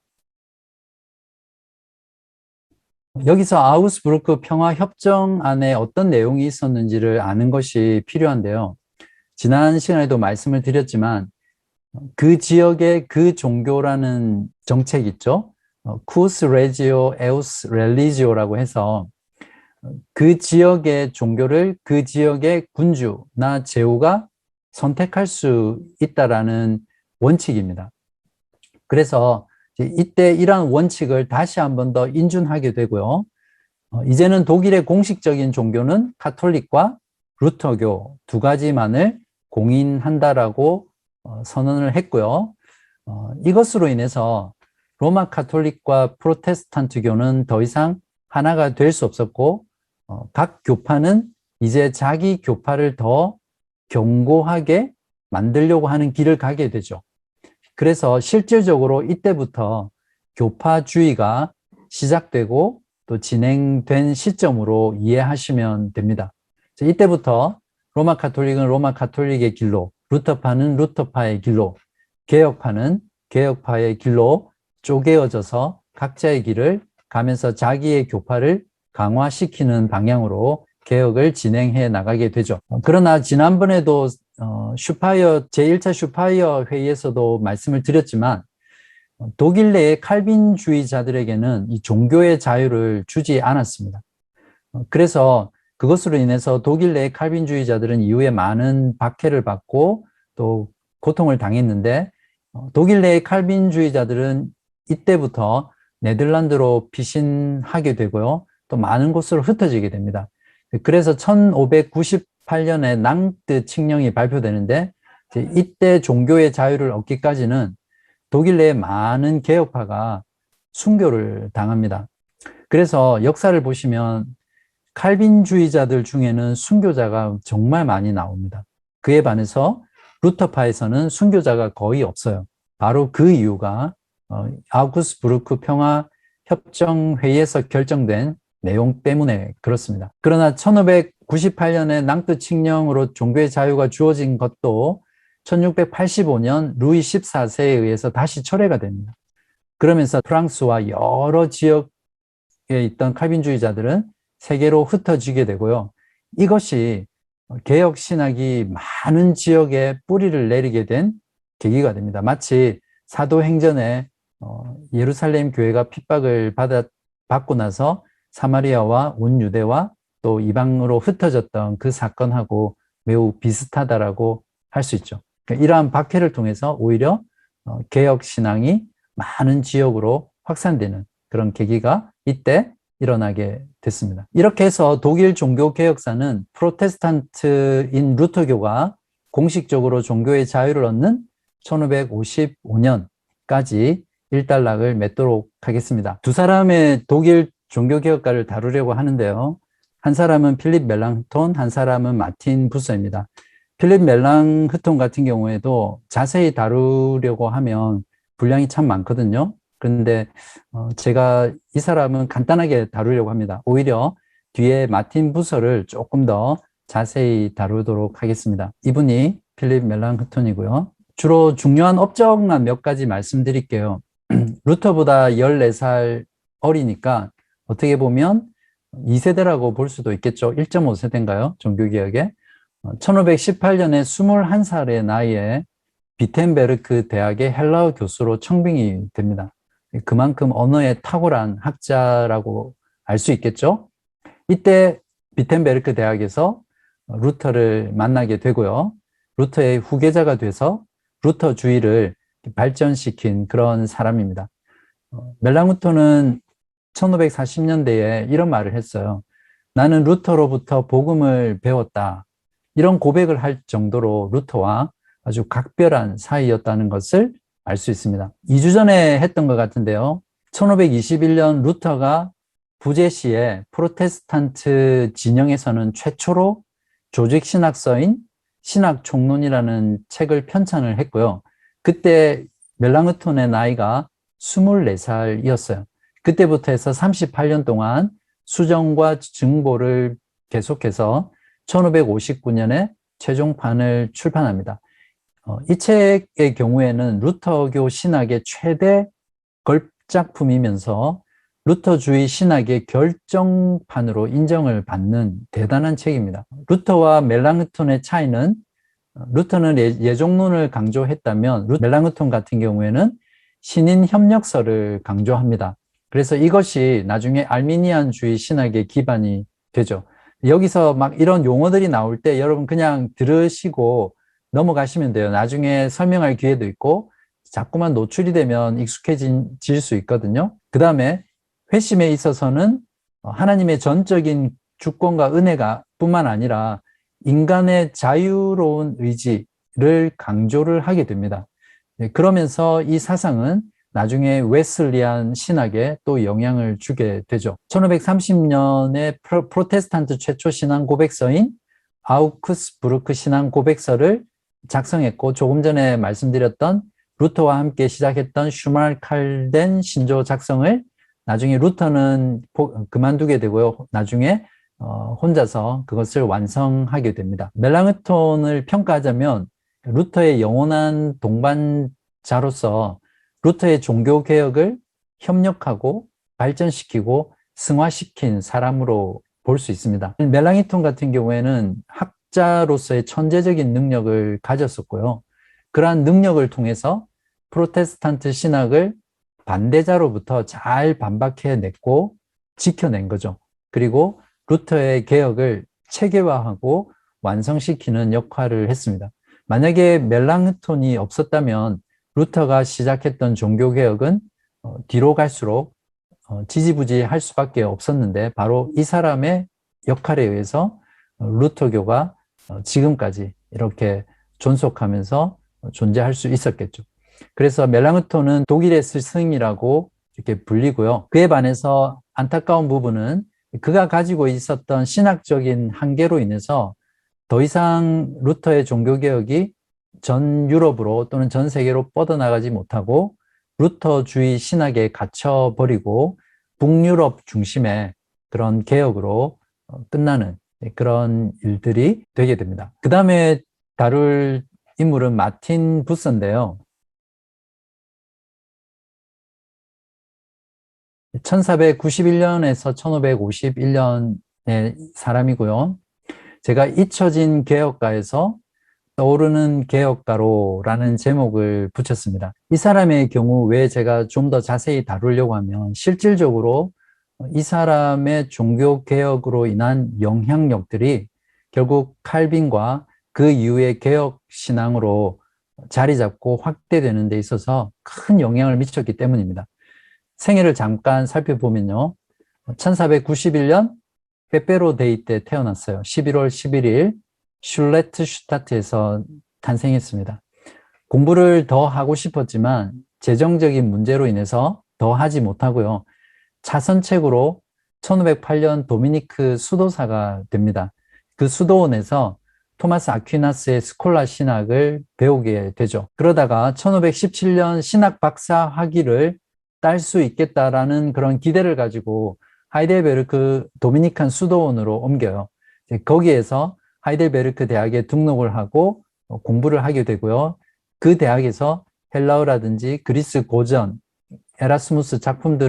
여기서 아우구스부르크 평화협정 안에 어떤 내용이 있었는지를 아는 것이 필요한데요. 지난 시간에도 말씀을 드렸지만 그 지역의 그 종교라는 정책 있죠. 쿠스 레지오 에우스 렐리지오라고 해서 그 지역의 종교를 그 지역의 군주나 제후가 선택할 수 있다라는 원칙입니다. 그래서 이때 이러한 원칙을 다시 한 번 더 인준하게 되고요. 이제는 독일의 공식적인 종교는 카톨릭과 루터교 두 가지만을 공인한다라고 선언을 했고요. 이것으로 인해서 로마 카톨릭과 프로테스탄트교는 더 이상 하나가 될 수 없었고 각 교파는 이제 자기 교파를 더 견고하게 만들려고 하는 길을 가게 되죠. 그래서 실질적으로 이때부터 교파주의가 시작되고 또 진행된 시점으로 이해하시면 됩니다. 이때부터 로마 카톨릭은 로마 카톨릭의 길로, 루터파는 루터파의 길로, 개혁파는 개혁파의 길로 쪼개어져서 각자의 길을 가면서 자기의 교파를 강화시키는 방향으로 개혁을 진행해 나가게 되죠. 그러나 지난번에도 제1차 슈파이어 회의에서도 말씀을 드렸지만 독일 내의 칼빈주의자들에게는 이 종교의 자유를 주지 않았습니다. 그래서 그것으로 인해서 독일 내의 칼빈주의자들은 이후에 많은 박해를 받고 또 고통을 당했는데 독일 내의 칼빈주의자들은 이때부터 네덜란드로 피신하게 되고요. 또 많은 곳으로 흩어지게 됩니다. 그래서 1598년에 낭트 칙령이 발표되는데 이때 종교의 자유를 얻기까지는 독일 내의 많은 개혁파가 순교를 당합니다. 그래서 역사를 보시면 칼빈주의자들 중에는 순교자가 정말 많이 나옵니다. 그에 반해서 루터파에서는 순교자가 거의 없어요. 바로 그 이유가 아우구스부르크 평화협정회의에서 결정된 내용 때문에 그렇습니다. 그러나 1598년에 낭트 칙령으로 종교의 자유가 주어진 것도 1685년 루이 14세에 의해서 다시 철회가 됩니다. 그러면서 프랑스와 여러 지역에 있던 칼빈주의자들은 세계로 흩어지게 되고요. 이것이 개혁신학이 많은 지역에 뿌리를 내리게 된 계기가 됩니다. 마치 사도행전에 예루살렘 교회가 핍박을 받고 나서 사마리아와 온 유대와 또 이방으로 흩어졌던 그 사건하고 매우 비슷하다라고 할 수 있죠. 그러니까 이러한 박해를 통해서 오히려 개혁신앙이 많은 지역으로 확산되는 그런 계기가 이때 일어나게 됐습니다. 이렇게 해서 독일 종교개혁사는 프로테스탄트인 루터교가 공식적으로 종교의 자유를 얻는 1555년까지 일단락을 맺도록 하겠습니다. 두 사람의 독일 종교개혁가를 다루려고 하는데요. 한 사람은 필립 멜랑흐톤, 한 사람은 마틴 부서입니다. 필립 멜랑흐톤 같은 경우에도 자세히 다루려고 하면 분량이 참 많거든요. 그런데 제가 이 사람은 간단하게 다루려고 합니다. 오히려 뒤에 마틴 부서를 조금 더 자세히 다루도록 하겠습니다. 이분이 필립 멜랑흐톤이고요. 주로 중요한 업적만 몇 가지 말씀드릴게요. 루터보다 14살 어리니까 어떻게 보면 2세대라고 볼 수도 있겠죠. 1.5세대인가요? 종교개혁에. 1518년에 21살의 나이에 비텐베르크 대학의 헬라어 교수로 청빙이 됩니다. 그만큼 언어에 탁월한 학자라고 알 수 있겠죠. 이때 비텐베르크 대학에서 루터를 만나게 되고요. 루터의 후계자가 돼서 루터주의를 발전시킨 그런 사람입니다. 멜랑흐톤은 1540년대에 이런 말을 했어요. 나는 루터로부터 복음을 배웠다. 이런 고백을 할 정도로 루터와 아주 각별한 사이였다는 것을 알 수 있습니다. 2주 전에 했던 것 같은데요. 1521년 루터가 부제시에 프로테스탄트 진영에서는 최초로 조직신학서인 신학총론이라는 책을 편찬을 했고요. 그때 멜랑흐톤의 나이가 24살이었어요. 그때부터 해서 38년 동안 수정과 증보를 계속해서 1559년에 최종판을 출판합니다. 이 책의 경우에는 루터교 신학의 최대 걸작품이면서 루터주의 신학의 결정판으로 인정을 받는 대단한 책입니다. 루터와 멜랑흐톤의 차이는 루터는 예종론을 강조했다면 멜랑흐톤 같은 경우에는 신인협력서를 강조합니다. 그래서 이것이 나중에 알미니안주의 신학의 기반이 되죠. 여기서 막 이런 용어들이 나올 때 여러분 그냥 들으시고 넘어가시면 돼요. 나중에 설명할 기회도 있고 자꾸만 노출이 되면 익숙해질 수 있거든요. 그 다음에 회심에 있어서는 하나님의 전적인 주권과 은혜가 뿐만 아니라 인간의 자유로운 의지를 강조를 하게 됩니다. 그러면서 이 사상은 나중에 웨슬리안 신학에 또 영향을 주게 되죠. 1530년에 프로테스탄트 최초 신앙 고백서인 아우크스부르크 신앙 고백서를 작성했고 조금 전에 말씀드렸던 루터와 함께 시작했던 슈말칼덴 신조 작성을 나중에 루터는 그만두게 되고요. 나중에 혼자서 그것을 완성하게 됩니다. 멜랑흐톤을 평가하자면 루터의 영원한 동반자로서 루터의 종교개혁을 협력하고 발전시키고 승화시킨 사람으로 볼 수 있습니다. 멜랑흐톤 같은 경우에는 학자로서의 천재적인 능력을 가졌었고요. 그러한 능력을 통해서 프로테스탄트 신학을 반대자로부터 잘 반박해냈고 지켜낸 거죠. 그리고 루터의 개혁을 체계화하고 완성시키는 역할을 했습니다. 만약에 멜랑흐톤이 없었다면 루터가 시작했던 종교개혁은 뒤로 갈수록 지지부지할 수밖에 없었는데 바로 이 사람의 역할에 의해서 루터교가 지금까지 이렇게 존속하면서 존재할 수 있었겠죠. 그래서 멜랑흐톤은 독일의 스승이라고 이렇게 불리고요. 그에 반해서 안타까운 부분은 그가 가지고 있었던 신학적인 한계로 인해서 더 이상 루터의 종교개혁이 전 유럽으로 또는 전 세계로 뻗어나가지 못하고 루터주의 신학에 갇혀버리고 북유럽 중심의 그런 개혁으로 끝나는 그런 일들이 되게 됩니다. 그 다음에 다룰 인물은 마틴 부서인데요. 1491년에서 1551년의 사람이고요. 제가 잊혀진 개혁가에서 떠오르는 개혁가로라는 제목을 붙였습니다. 이 사람의 경우 왜 제가 좀 더 자세히 다루려고 하면 실질적으로 이 사람의 종교 개혁으로 인한 영향력들이 결국 칼빈과 그 이후의 개혁 신앙으로 자리 잡고 확대되는 데 있어서 큰 영향을 미쳤기 때문입니다. 생애를 잠깐 살펴보면요. 1491년 페페로 데이 때 태어났어요. 11월 11일 슐레트슈타트에서 탄생했습니다. 공부를 더 하고 싶었지만 재정적인 문제로 인해서 더 하지 못하고요. 차선책으로 1508년 도미니크 수도사가 됩니다. 그 수도원에서 토마스 아퀴나스의 스콜라 신학을 배우게 되죠. 그러다가 1517년 신학 박사 학위를 딸 수 있겠다라는 그런 기대를 가지고 하이델베르크 도미니칸 수도원으로 옮겨요. 거기에서 하이델베르크 대학에 등록을 하고 공부를 하게 되고요. 그 대학에서 헬라어라든지 그리스 고전, 에라스무스 작품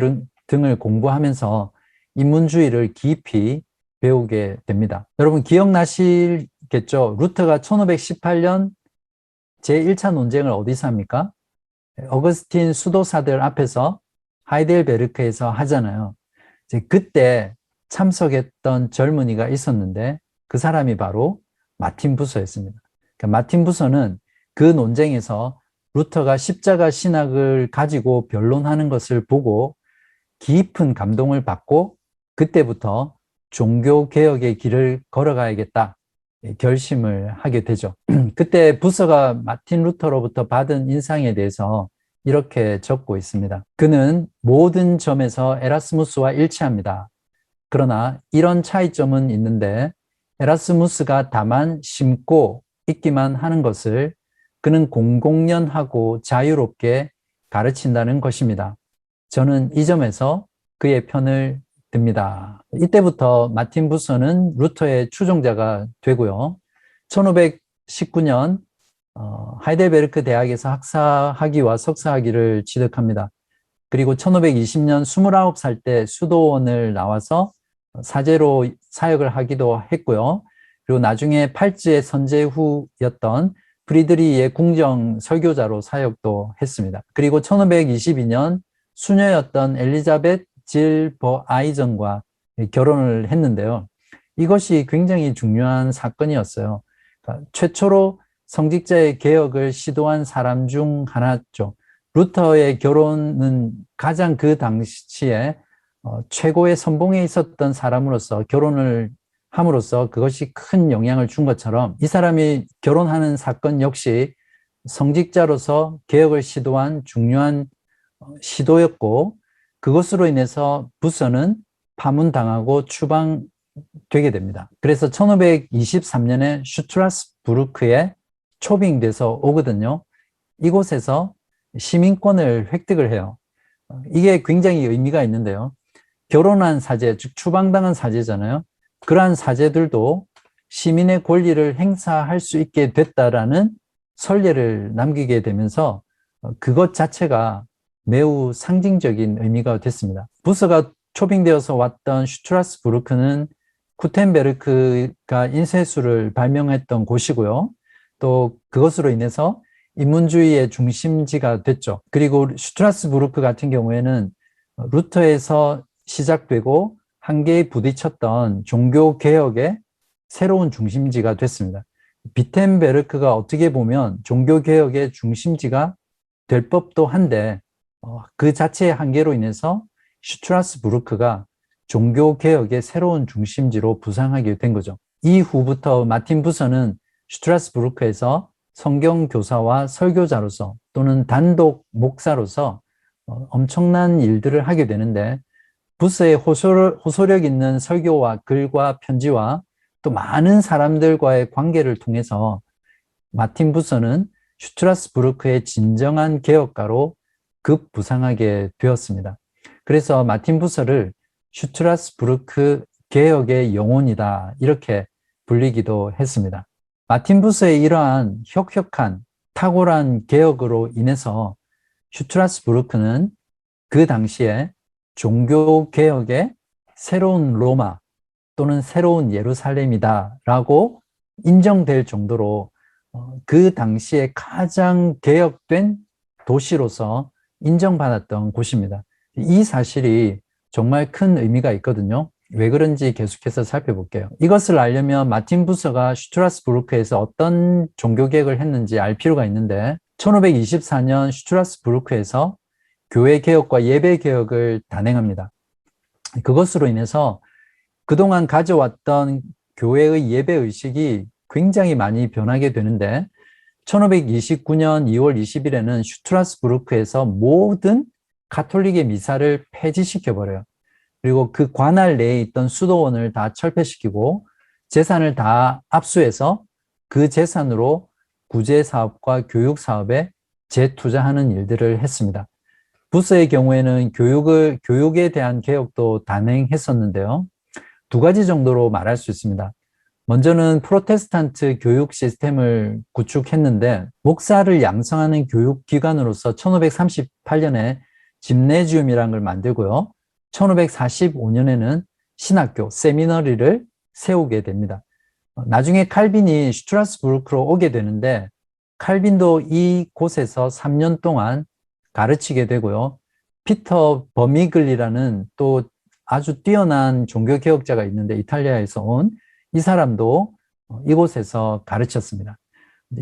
등을 공부하면서 인문주의를 깊이 배우게 됩니다. 여러분 기억나시겠죠? 루터가 1518년 제1차 논쟁을 어디서 합니까? 어거스틴 수도사들 앞에서 하이델베르크에서 하잖아요. 이제 그때 참석했던 젊은이가 있었는데 그 사람이 바로 마틴 부서였습니다. 그러니까 마틴 부서는 그 논쟁에서 루터가 십자가 신학을 가지고 변론하는 것을 보고 깊은 감동을 받고 그때부터 종교개혁의 길을 걸어가야겠다 결심을 하게 되죠. 그때 부서가 마틴 루터로부터 받은 인상에 대해서 이렇게 적고 있습니다. 그는 모든 점에서 에라스무스와 일치합니다. 그러나 이런 차이점은 있는데 에라스무스가 다만 심고 있기만 하는 것을 그는 공공연하고 자유롭게 가르친다는 것입니다. 저는 이 점에서 그의 편을 듭니다. 이때부터 마틴 부서는 루터의 추종자가 되고요. 1519년 하이델베르크 대학에서 학사학위와 석사학위를 취득합니다. 그리고 1520년 29살 때 수도원을 나와서 사제로 사역을 하기도 했고요. 그리고 나중에 팔찌의 선제후였던 프리드리히의 궁정 설교자로 사역도 했습니다. 그리고 1522년 수녀였던 엘리자벳 질버 아이전과 결혼을 했는데요. 이것이 굉장히 중요한 사건이었어요. 그러니까 최초로 성직자의 개혁을 시도한 사람 중 하나죠. 루터의 결혼은 가장 그 당시에 최고의 선봉에 있었던 사람으로서 결혼을 함으로써 그것이 큰 영향을 준 것처럼 이 사람이 결혼하는 사건 역시 성직자로서 개혁을 시도한 중요한 시도였고 그것으로 인해서 부서는 파문당하고 추방되게 됩니다. 그래서 1523년에 슈트라스부르크에 초빙돼서 오거든요. 이곳에서 시민권을 획득을 해요. 이게 굉장히 의미가 있는데요. 결혼한 사제, 즉 추방당한 사제잖아요. 그러한 사제들도 시민의 권리를 행사할 수 있게 됐다라는 선례를 남기게 되면서 그것 자체가 매우 상징적인 의미가 됐습니다. 부서가 초빙되어서 왔던 슈트라스부르크는 구텐베르크가 인쇄술을 발명했던 곳이고요. 또 그것으로 인해서 인문주의의 중심지가 됐죠. 그리고 슈트라스부르크 같은 경우에는 루터에서 시작되고 한계에 부딪혔던 종교개혁의 새로운 중심지가 됐습니다. 비텐베르크가 어떻게 보면 종교개혁의 중심지가 될 법도 한데 그 자체의 한계로 인해서 슈트라스부르크가 종교개혁의 새로운 중심지로 부상하게 된 거죠. 이후부터 마틴 부서는 슈트라스부르크에서 성경교사와 설교자로서 또는 단독 목사로서 엄청난 일들을 하게 되는데 부서의 호소력 있는 설교와 글과 편지와 또 많은 사람들과의 관계를 통해서 마틴 부서는 슈트라스부르크의 진정한 개혁가로 급부상하게 되었습니다. 그래서 마틴 부서를 슈트라스부르크 개혁의 영혼이다 이렇게 불리기도 했습니다. 마틴 부서의 이러한 혁혁한 탁월한 개혁으로 인해서 슈트라스부르크는 그 당시에 종교개혁의 새로운 로마 또는 새로운 예루살렘이다라고 인정될 정도로 그 당시에 가장 개혁된 도시로서 인정받았던 곳입니다. 이 사실이 정말 큰 의미가 있거든요. 왜 그런지 계속해서 살펴볼게요. 이것을 알려면 마틴 부서가 슈트라스부르크에서 어떤 종교개혁을 했는지 알 필요가 있는데 1524년 슈트라스부르크에서 교회개혁과 예배개혁을 단행합니다. 그것으로 인해서 그동안 가져왔던 교회의 예배의식이 굉장히 많이 변하게 되는데 1529년 2월 20일에는 슈트라스부르크에서 모든 가톨릭의 미사를 폐지시켜버려요. 그리고 그 관할 내에 있던 수도원을 다 철폐시키고 재산을 다 압수해서 그 재산으로 구제사업과 교육사업에 재투자하는 일들을 했습니다. 부서의 경우에는 교육에 대한 개혁도 단행했었는데요. 두 가지 정도로 말할 수 있습니다. 먼저는 프로테스탄트 교육 시스템을 구축했는데 목사를 양성하는 교육기관으로서 1538년에 짐네지움이라는 걸 만들고요. 1545년에는 신학교, 세미너리를 세우게 됩니다. 나중에 칼빈이 슈트라스부르크로 오게 되는데 칼빈도 이곳에서 3년 동안 가르치게 되고요. 피터 버미글리라는 또 아주 뛰어난 종교개혁자가 있는데 이탈리아에서 온 이 사람도 이곳에서 가르쳤습니다.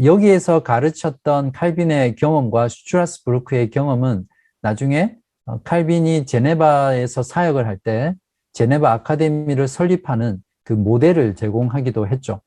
여기에서 가르쳤던 칼빈의 경험과 슈트라스부르크의 경험은 나중에 칼빈이 제네바에서 사역을 할 때 제네바 아카데미를 설립하는 그 모델을 제공하기도 했죠.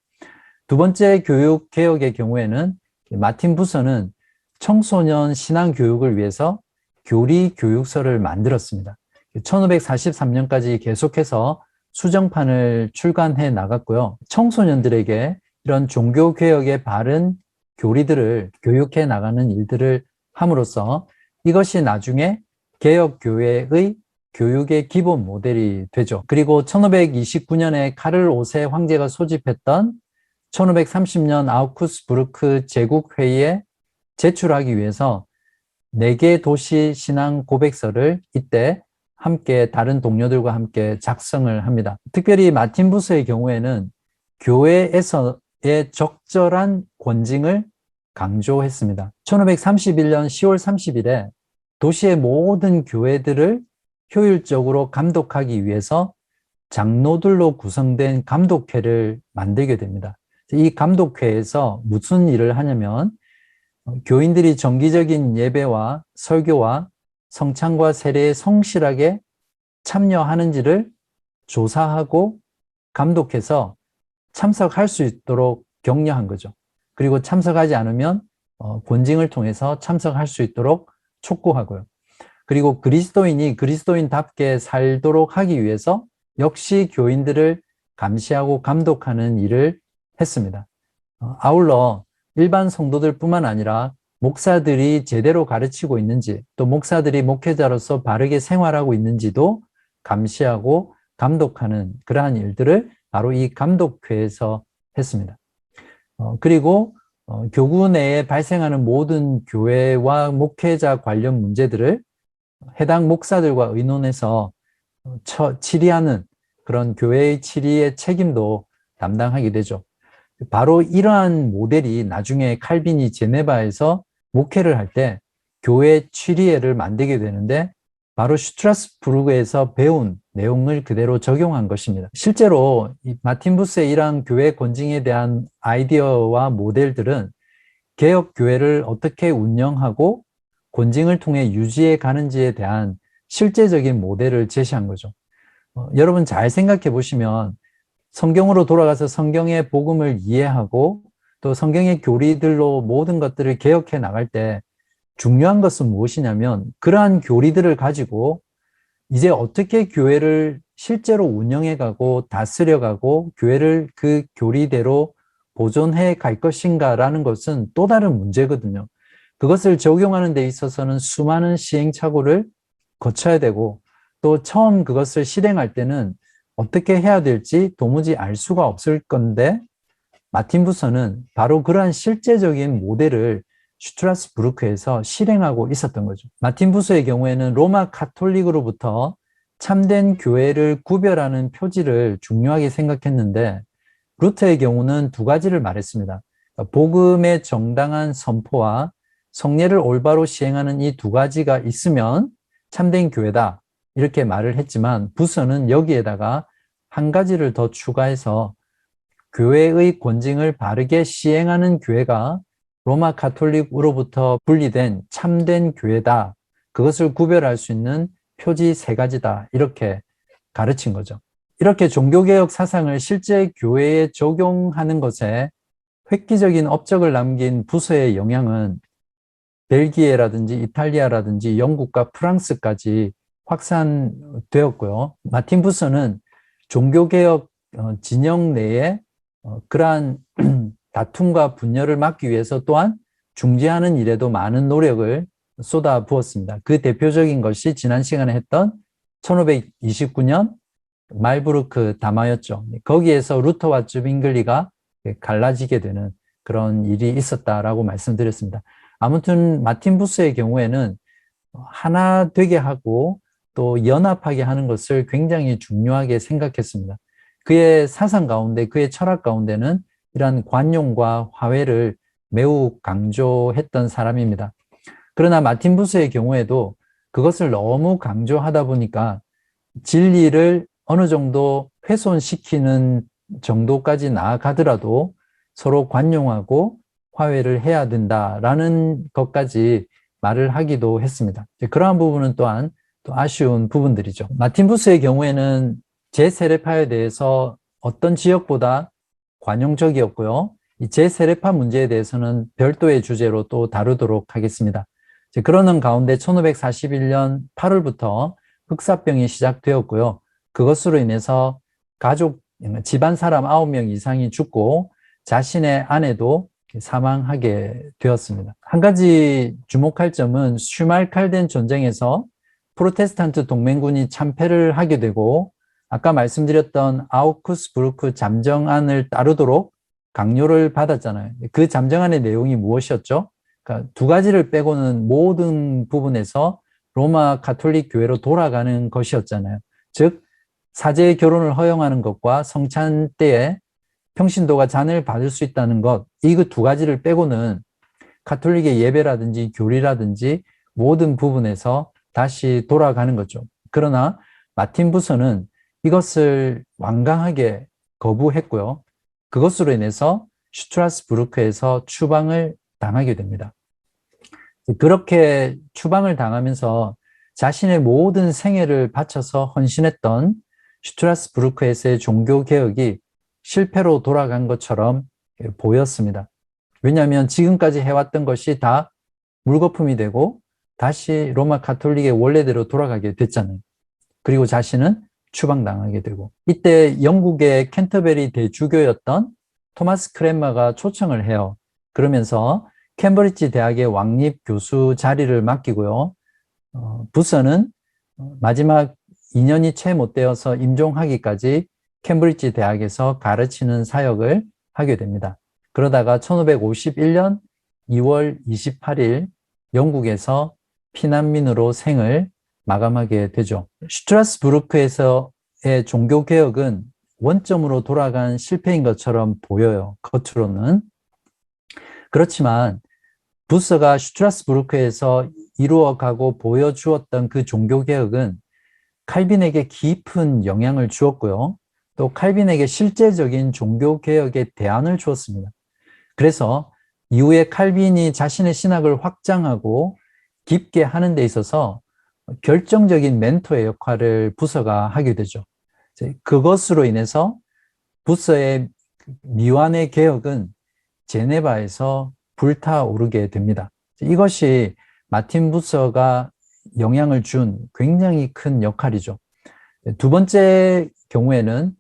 두 번째 교육개혁의 경우에는 마틴 부서는 청소년 신앙교육을 위해서 교리교육서를 만들었습니다. 1543년까지 계속해서 수정판을 출간해 나갔고요. 청소년들에게 이런 종교개혁의 바른 교리들을 교육해 나가는 일들을 함으로써 이것이 나중에 개혁교회의 교육의 기본 모델이 되죠. 그리고 1529년에 카를 5세 황제가 소집했던 1530년 아우쿠스부르크 제국회의에 제출하기 위해서 4개 도시 신앙 고백서를 이때 함께 다른 동료들과 함께 작성을 합니다. 특별히 마틴 부서의 경우에는 교회에서의 적절한 권징을 강조했습니다. 1531년 10월 30일에 도시의 모든 교회들을 효율적으로 감독하기 위해서 장로들로 구성된 감독회를 만들게 됩니다. 이 감독회에서 무슨 일을 하냐면 교인들이 정기적인 예배와 설교와 성찬과 세례에 성실하게 참여하는지를 조사하고 감독해서 참석할 수 있도록 격려한 거죠. 그리고 참석하지 않으면 권징을 통해서 참석할 수 있도록 촉구하고요. 그리고 그리스도인이 그리스도인답게 살도록 하기 위해서 역시 교인들을 감시하고 감독하는 일을 했습니다. 아울러 일반 성도들뿐만 아니라 목사들이 제대로 가르치고 있는지 또 목사들이 목회자로서 바르게 생활하고 있는지도 감시하고 감독하는 그러한 일들을 바로 이 감독회에서 했습니다. 그리고 교구 내에 발생하는 모든 교회와 목회자 관련 문제들을 해당 목사들과 의논해서 치리하는 그런 교회의 치리의 책임도 담당하게 되죠. 바로 이러한 모델이 나중에 칼빈이 제네바에서 목회를 할 때 교회 치리회를 만들게 되는데 바로 슈트라스부르크에서 배운 내용을 그대로 적용한 것입니다. 실제로 이 마틴 부스의 이러한 교회 권징에 대한 아이디어와 모델들은 개혁 교회를 어떻게 운영하고 권징을 통해 유지해 가는지에 대한 실제적인 모델을 제시한 거죠. 여러분 잘 생각해 보시면 성경으로 돌아가서 성경의 복음을 이해하고 또 성경의 교리들로 모든 것들을 개혁해 나갈 때 중요한 것은 무엇이냐면 그러한 교리들을 가지고 이제 어떻게 교회를 실제로 운영해 가고 다스려 가고 교회를 그 교리대로 보존해 갈 것인가라는 것은 또 다른 문제거든요. 그것을 적용하는 데 있어서는 수많은 시행착오를 거쳐야 되고 또 처음 그것을 실행할 때는 어떻게 해야 될지 도무지 알 수가 없을 건데 마틴 부서는 바로 그러한 실제적인 모델을 슈트라스부르크에서 실행하고 있었던 거죠. 마틴 부서의 경우에는 로마 카톨릭으로부터 참된 교회를 구별하는 표지를 중요하게 생각했는데 루터의 경우는 두 가지를 말했습니다. 복음의 정당한 선포와 성례를 올바로 시행하는 이 두 가지가 있으면 참된 교회다 이렇게 말을 했지만 부서는 여기에다가 한 가지를 더 추가해서 교회의 권징을 바르게 시행하는 교회가 로마 카톨릭으로부터 분리된 참된 교회다. 그것을 구별할 수 있는 표지 세 가지다. 이렇게 가르친 거죠. 이렇게 종교개혁 사상을 실제 교회에 적용하는 것에 획기적인 업적을 남긴 부서의 영향은 벨기에라든지 이탈리아라든지 영국과 프랑스까지 확산되었고요. 마틴 부서는 종교개혁 진영 내에 그러한 다툼과 분열을 막기 위해서 또한 중재하는 일에도 많은 노력을 쏟아 부었습니다. 그 대표적인 것이 지난 시간에 했던 1529년 말부르크 담화였죠. 거기에서 루터와 쯔빙글리가 갈라지게 되는 그런 일이 있었다라고 말씀드렸습니다. 아무튼 마틴 부서의 경우에는 하나 되게 하고 또 연합하게 하는 것을 굉장히 중요하게 생각했습니다. 그의 사상 가운데, 그의 철학 가운데는 이러한 관용과 화해를 매우 강조했던 사람입니다. 그러나 마틴 부서의 경우에도 그것을 너무 강조하다 보니까 진리를 어느 정도 훼손시키는 정도까지 나아가더라도 서로 관용하고 화해를 해야 된다라는 것까지 말을 하기도 했습니다. 그러한 부분은 또한 또 아쉬운 부분들이죠. 마틴 부서의 경우에는 제세례파에 대해서 어떤 지역보다 관용적이었고요. 이 제세례파 문제에 대해서는 별도의 주제로 또 다루도록 하겠습니다. 그러는 가운데 1541년 8월부터 흑사병이 시작되었고요. 그것으로 인해서 가족, 집안 사람 9명 이상이 죽고 자신의 아내도 사망하게 되었습니다. 한 가지 주목할 점은 슈말칼덴 전쟁에서 프로테스탄트 동맹군이 참패를 하게 되고 아까 말씀드렸던 아우크스부르크 잠정안을 따르도록 강요를 받았잖아요. 그 잠정안의 내용이 무엇이었죠? 그러니까 두 가지를 빼고는 모든 부분에서 로마 가톨릭 교회로 돌아가는 것이었잖아요. 즉 사제 결혼을 허용하는 것과 성찬 때에 평신도가 잔을 받을 수 있다는 것, 이 그 두 가지를 빼고는 가톨릭의 예배라든지 교리라든지 모든 부분에서 다시 돌아가는 거죠. 그러나 마틴 부서는 이것을 완강하게 거부했고요. 그것으로 인해서 슈트라스부르크에서 추방을 당하게 됩니다. 그렇게 추방을 당하면서 자신의 모든 생애를 바쳐서 헌신했던 슈트라스부르크에서의 종교개혁이 실패로 돌아간 것처럼 보였습니다. 왜냐하면 지금까지 해왔던 것이 다 물거품이 되고 다시 로마 가톨릭의 원래대로 돌아가게 됐잖아요. 그리고 자신은 추방당하게 되고 이때 영국의 캔터베리 대주교였던 토마스 크랜머가 초청을 해요. 그러면서 캠브리지 대학의 왕립 교수 자리를 맡기고요. 부서는 마지막 2년이 채 못 되어서 임종하기까지 캠브리지 대학에서 가르치는 사역을 하게 됩니다. 그러다가 1551년 2월 28일 영국에서 피난민으로 생을 마감하게 되죠. 슈트라스부르크에서의 종교개혁은 원점으로 돌아간 실패인 것처럼 보여요. 겉으로는. 그렇지만 부서가 슈트라스부르크에서 이루어가고 보여주었던 그 종교개혁은 칼빈에게 깊은 영향을 주었고요. 또 칼빈에게 실제적인 종교개혁의 대안을 주었습니다. 그래서 이후에 칼빈이 자신의 신학을 확장하고 깊게 하는 데 있어서 결정적인 멘토의 역할을 부서가 하게 되죠. 그것으로 인해서 부서의 미완의 개혁은 제네바에서 불타오르게 됩니다. 이것이 마틴 부서가 영향을 준 굉장히 큰 역할이죠. 두 번째 경우에는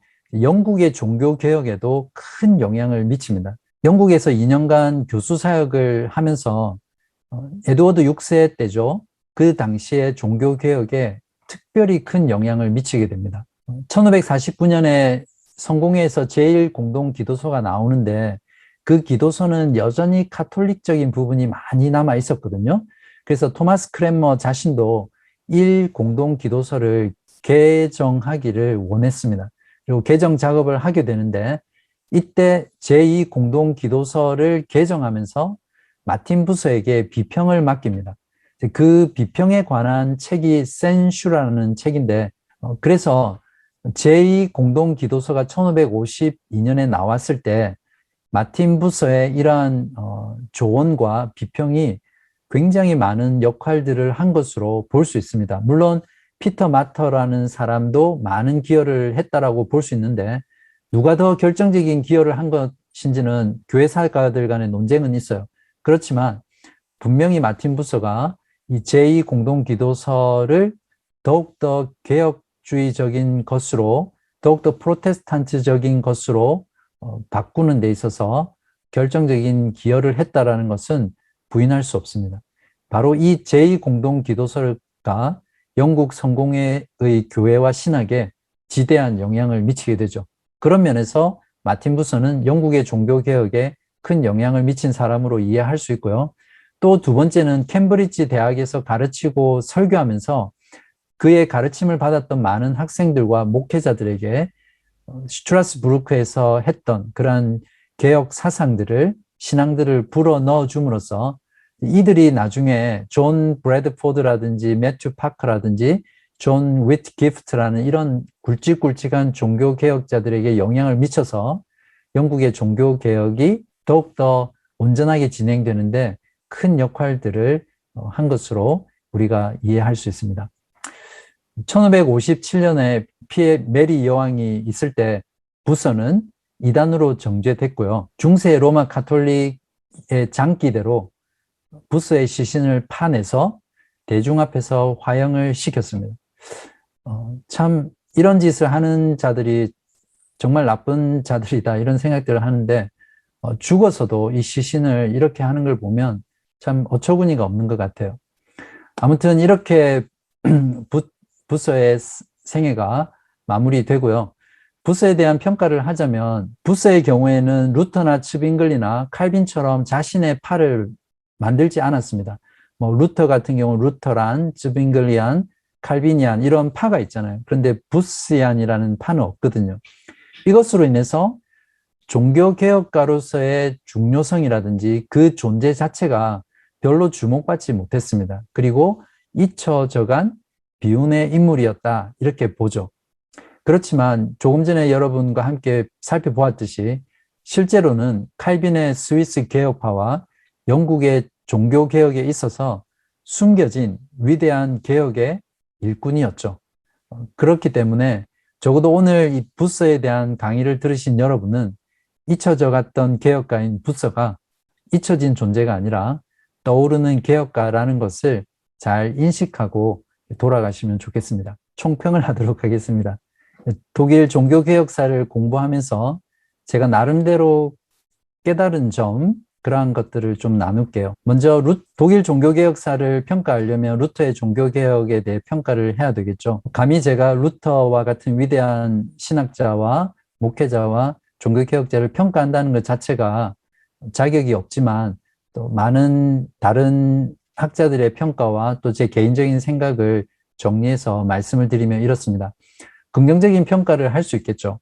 영국의 종교개혁에도 큰 영향을 미칩니다. 영국에서 2년간 교수 사역을 하면서 에드워드 6세 때죠. 그 당시에 종교개혁에 특별히 큰 영향을 미치게 됩니다. 1549년에 성공회에서 제1공동기도서가 나오는데 그 기도서는 여전히 카톨릭적인 부분이 많이 남아 있었거든요. 그래서 토마스 크랜머 자신도 1공동기도서를 개정하기를 원했습니다. 그리고 개정 작업을 하게 되는데 이때 제2공동기도서를 개정하면서 마틴 부서에게 비평을 맡깁니다. 그 비평에 관한 책이 센슈라는 책인데 그래서 제2공동기도서가 1552년에 나왔을 때 마틴 부서의 이러한 조언과 비평이 굉장히 많은 역할들을 한 것으로 볼 수 있습니다. 물론 피터 마터라는 사람도 많은 기여를 했다라고 볼 수 있는데 누가 더 결정적인 기여를 한 것인지는 교회사가들 간의 논쟁은 있어요. 그렇지만 분명히 마틴 부서가 이 제2공동기도서를 더욱더 개혁주의적인 것으로 더욱더 프로테스탄트적인 것으로 바꾸는 데 있어서 결정적인 기여를 했다라는 것은 부인할 수 없습니다. 바로 이 제2공동기도서가 영국 성공회의 교회와 신학에 지대한 영향을 미치게 되죠. 그런 면에서 마틴 부서는 영국의 종교개혁에 큰 영향을 미친 사람으로 이해할 수 있고요. 또 두 번째는 캠브리지 대학에서 가르치고 설교하면서 그의 가르침을 받았던 많은 학생들과 목회자들에게 슈트라스부르크에서 했던 그러한 개혁 사상들을 신앙들을 불어 넣어 줌으로써 이들이 나중에 존 브래드포드라든지 매튜 파커라든지 존 윗기프트라는 이런 굵직굵직한 종교개혁자들에게 영향을 미쳐서 영국의 종교개혁이 더욱더 온전하게 진행되는데 큰 역할들을 한 것으로 우리가 이해할 수 있습니다. 1557년에 피에 메리 여왕이 있을 때 부서는 이단으로 정죄됐고요. 중세 로마 카톨릭의 장기대로 부서의 시신을 파내서 대중 앞에서 화형을 시켰습니다. 참 이런 짓을 하는 자들이 정말 나쁜 자들이다 이런 생각들을 하는데 죽어서도 이 시신을 이렇게 하는 걸 보면 참 어처구니가 없는 것 같아요. 아무튼 이렇게 부서의 생애가 마무리되고요. 부서에 대한 평가를 하자면 부서의 경우에는 루터나 츠빙글리나 칼빈처럼 자신의 파를 만들지 않았습니다. 뭐 루터 같은 경우 루터란, 츠빙글리안, 칼빈이안 이런 파가 있잖아요. 그런데 부스이안이라는 파는 없거든요. 이것으로 인해서 종교개혁가로서의 중요성이라든지 그 존재 자체가 별로 주목받지 못했습니다. 그리고 잊혀져간 비운의 인물이었다 이렇게 보죠. 그렇지만 조금 전에 여러분과 함께 살펴보았듯이 실제로는 칼빈의 스위스 개혁파와 영국의 종교개혁에 있어서 숨겨진 위대한 개혁의 일꾼이었죠. 그렇기 때문에 적어도 오늘 이 부서에 대한 강의를 들으신 여러분은 잊혀져 갔던 개혁가인 부서가 잊혀진 존재가 아니라 떠오르는 개혁가라는 것을 잘 인식하고 돌아가시면 좋겠습니다. 총평을 하도록 하겠습니다. 독일 종교개혁사를 공부하면서 제가 나름대로 깨달은 점, 그러한 것들을 좀 나눌게요. 먼저 독일 종교개혁사를 평가하려면 루터의 종교개혁에 대해 평가를 해야 되겠죠. 감히 제가 루터와 같은 위대한 신학자와 목회자와 종교개혁자를 평가한다는 것 자체가 자격이 없지만 또 많은 다른 학자들의 평가와 또 제 개인적인 생각을 정리해서 말씀을 드리면 이렇습니다. 긍정적인 평가를 할 수 있겠죠.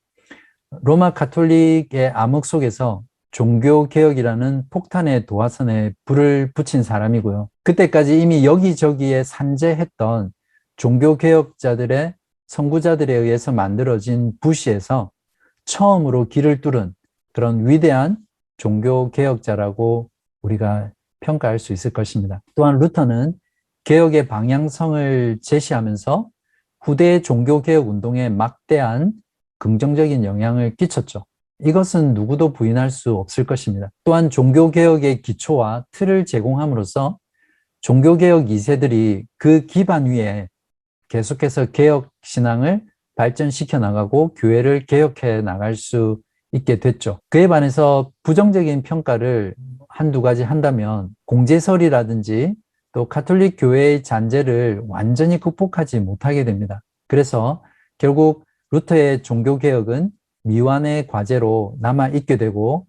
로마 가톨릭의 암흑 속에서 종교개혁이라는 폭탄의 도화선에 불을 붙인 사람이고요. 그때까지 이미 여기저기에 산재했던 종교개혁자들의 선구자들에 의해서 만들어진 부시에서 처음으로 길을 뚫은 그런 위대한 종교개혁자라고 우리가 평가할 수 있을 것입니다. 또한 루터는 개혁의 방향성을 제시하면서 후대 종교개혁 운동에 막대한 긍정적인 영향을 끼쳤죠. 이것은 누구도 부인할 수 없을 것입니다. 또한 종교개혁의 기초와 틀을 제공함으로써 종교개혁 2세들이 그 기반 위에 계속해서 개혁신앙을 발전시켜 나가고 교회를 개혁해 나갈 수 있게 됐죠. 그에 반해서 부정적인 평가를 한두 가지 한다면 공제설이라든지 또 가톨릭 교회의 잔재를 완전히 극복하지 못하게 됩니다. 그래서 결국 루터의 종교개혁은 미완의 과제로 남아있게 되고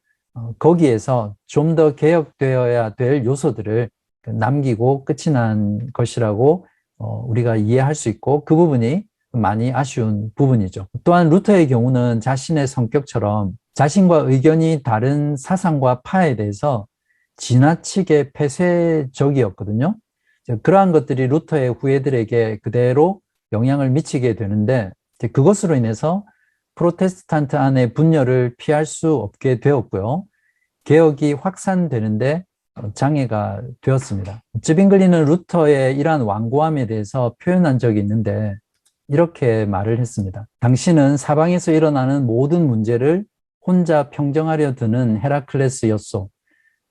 거기에서 좀 더 개혁되어야 될 요소들을 남기고 끝이 난 것이라고 우리가 이해할 수 있고 그 부분이 많이 아쉬운 부분이죠. 또한 루터의 경우는 자신의 성격처럼 자신과 의견이 다른 사상과 파에 대해서 지나치게 폐쇄적이었거든요. 그러한 것들이 루터의 후예들에게 그대로 영향을 미치게 되는데 그것으로 인해서 프로테스탄트 안의 분열을 피할 수 없게 되었고요. 개혁이 확산되는데 장애가 되었습니다. 즈빙글리는 루터의 이러한 완고함에 대해서 표현한 적이 있는데 이렇게 말을 했습니다. 당신은 사방에서 일어나는 모든 문제를 혼자 평정하려 드는 헤라클레스였소.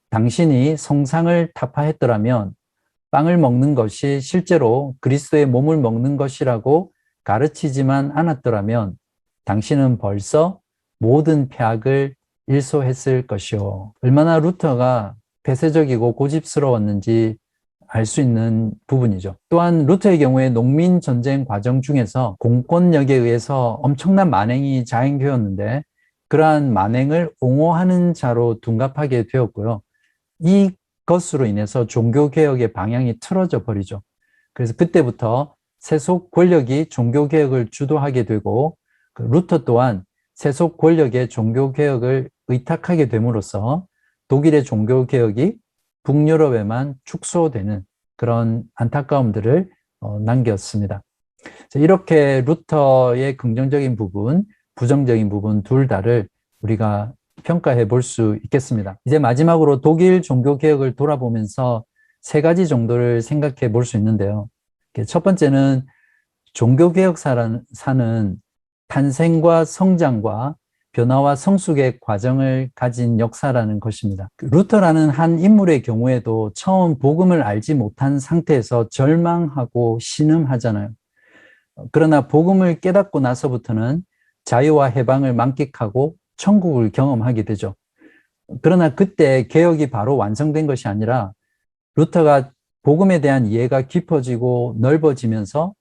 당신이 성상을 타파했더라면 빵을 먹는 것이 실제로 그리스도의 몸을 먹는 것이라고 가르치지만 않았더라면 당신은 벌써 모든 폐악을 일소했을 것이오. 얼마나 루터가 폐쇄적이고 고집스러웠는지 알 수 있는 부분이죠. 또한 루터의 경우에 농민 전쟁 과정 중에서 공권력에 의해서 엄청난 만행이 자행되었는데 그러한 만행을 옹호하는 자로 둔갑하게 되었고요. 이것으로 인해서 종교개혁의 방향이 틀어져 버리죠. 그래서 그때부터 세속 권력이 종교개혁을 주도하게 되고 루터 또한 세속 권력의 종교개혁을 의탁하게 됨으로써 독일의 종교개혁이 북유럽에만 축소되는 그런 안타까움들을 남겼습니다. 이렇게 루터의 긍정적인 부분, 부정적인 부분 둘 다를 우리가 평가해 볼 수 있겠습니다. 이제 마지막으로 독일 종교개혁을 돌아보면서 세 가지 정도를 생각해 볼 수 있는데요. 첫 번째는 종교개혁사는 탄생과 성장과 변화와 성숙의 과정을 가진 역사라는 것입니다. 루터라는 한 인물의 경우에도 처음 복음을 알지 못한 상태에서 절망하고 신음하잖아요. 그러나 복음을 깨닫고 나서부터는 자유와 해방을 만끽하고 천국을 경험하게 되죠. 그러나 그때 개혁이 바로 완성된 것이 아니라 루터가 복음에 대한 이해가 깊어지고 넓어지면서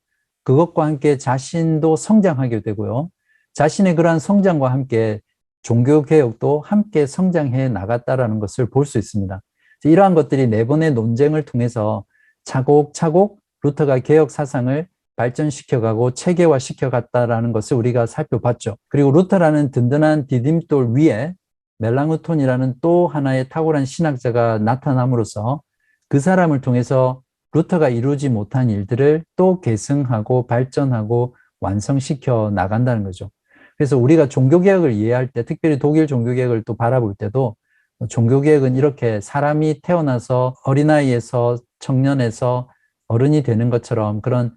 그것과 함께 자신도 성장하게 되고요. 자신의 그러한 성장과 함께 종교개혁도 함께 성장해 나갔다라는 것을 볼 수 있습니다. 이러한 것들이 네 번의 논쟁을 통해서 차곡차곡 루터가 개혁 사상을 발전시켜가고 체계화시켜갔다라는 것을 우리가 살펴봤죠. 그리고 루터라는 든든한 디딤돌 위에 멜랑우톤이라는 또 하나의 탁월한 신학자가 나타남으로써 그 사람을 통해서 루터가 이루지 못한 일들을 또 계승하고 발전하고 완성시켜 나간다는 거죠. 그래서 우리가 종교개혁을 이해할 때, 특별히 독일 종교개혁을 또 바라볼 때도 종교개혁은 이렇게 사람이 태어나서 어린아이에서 청년에서 어른이 되는 것처럼 그런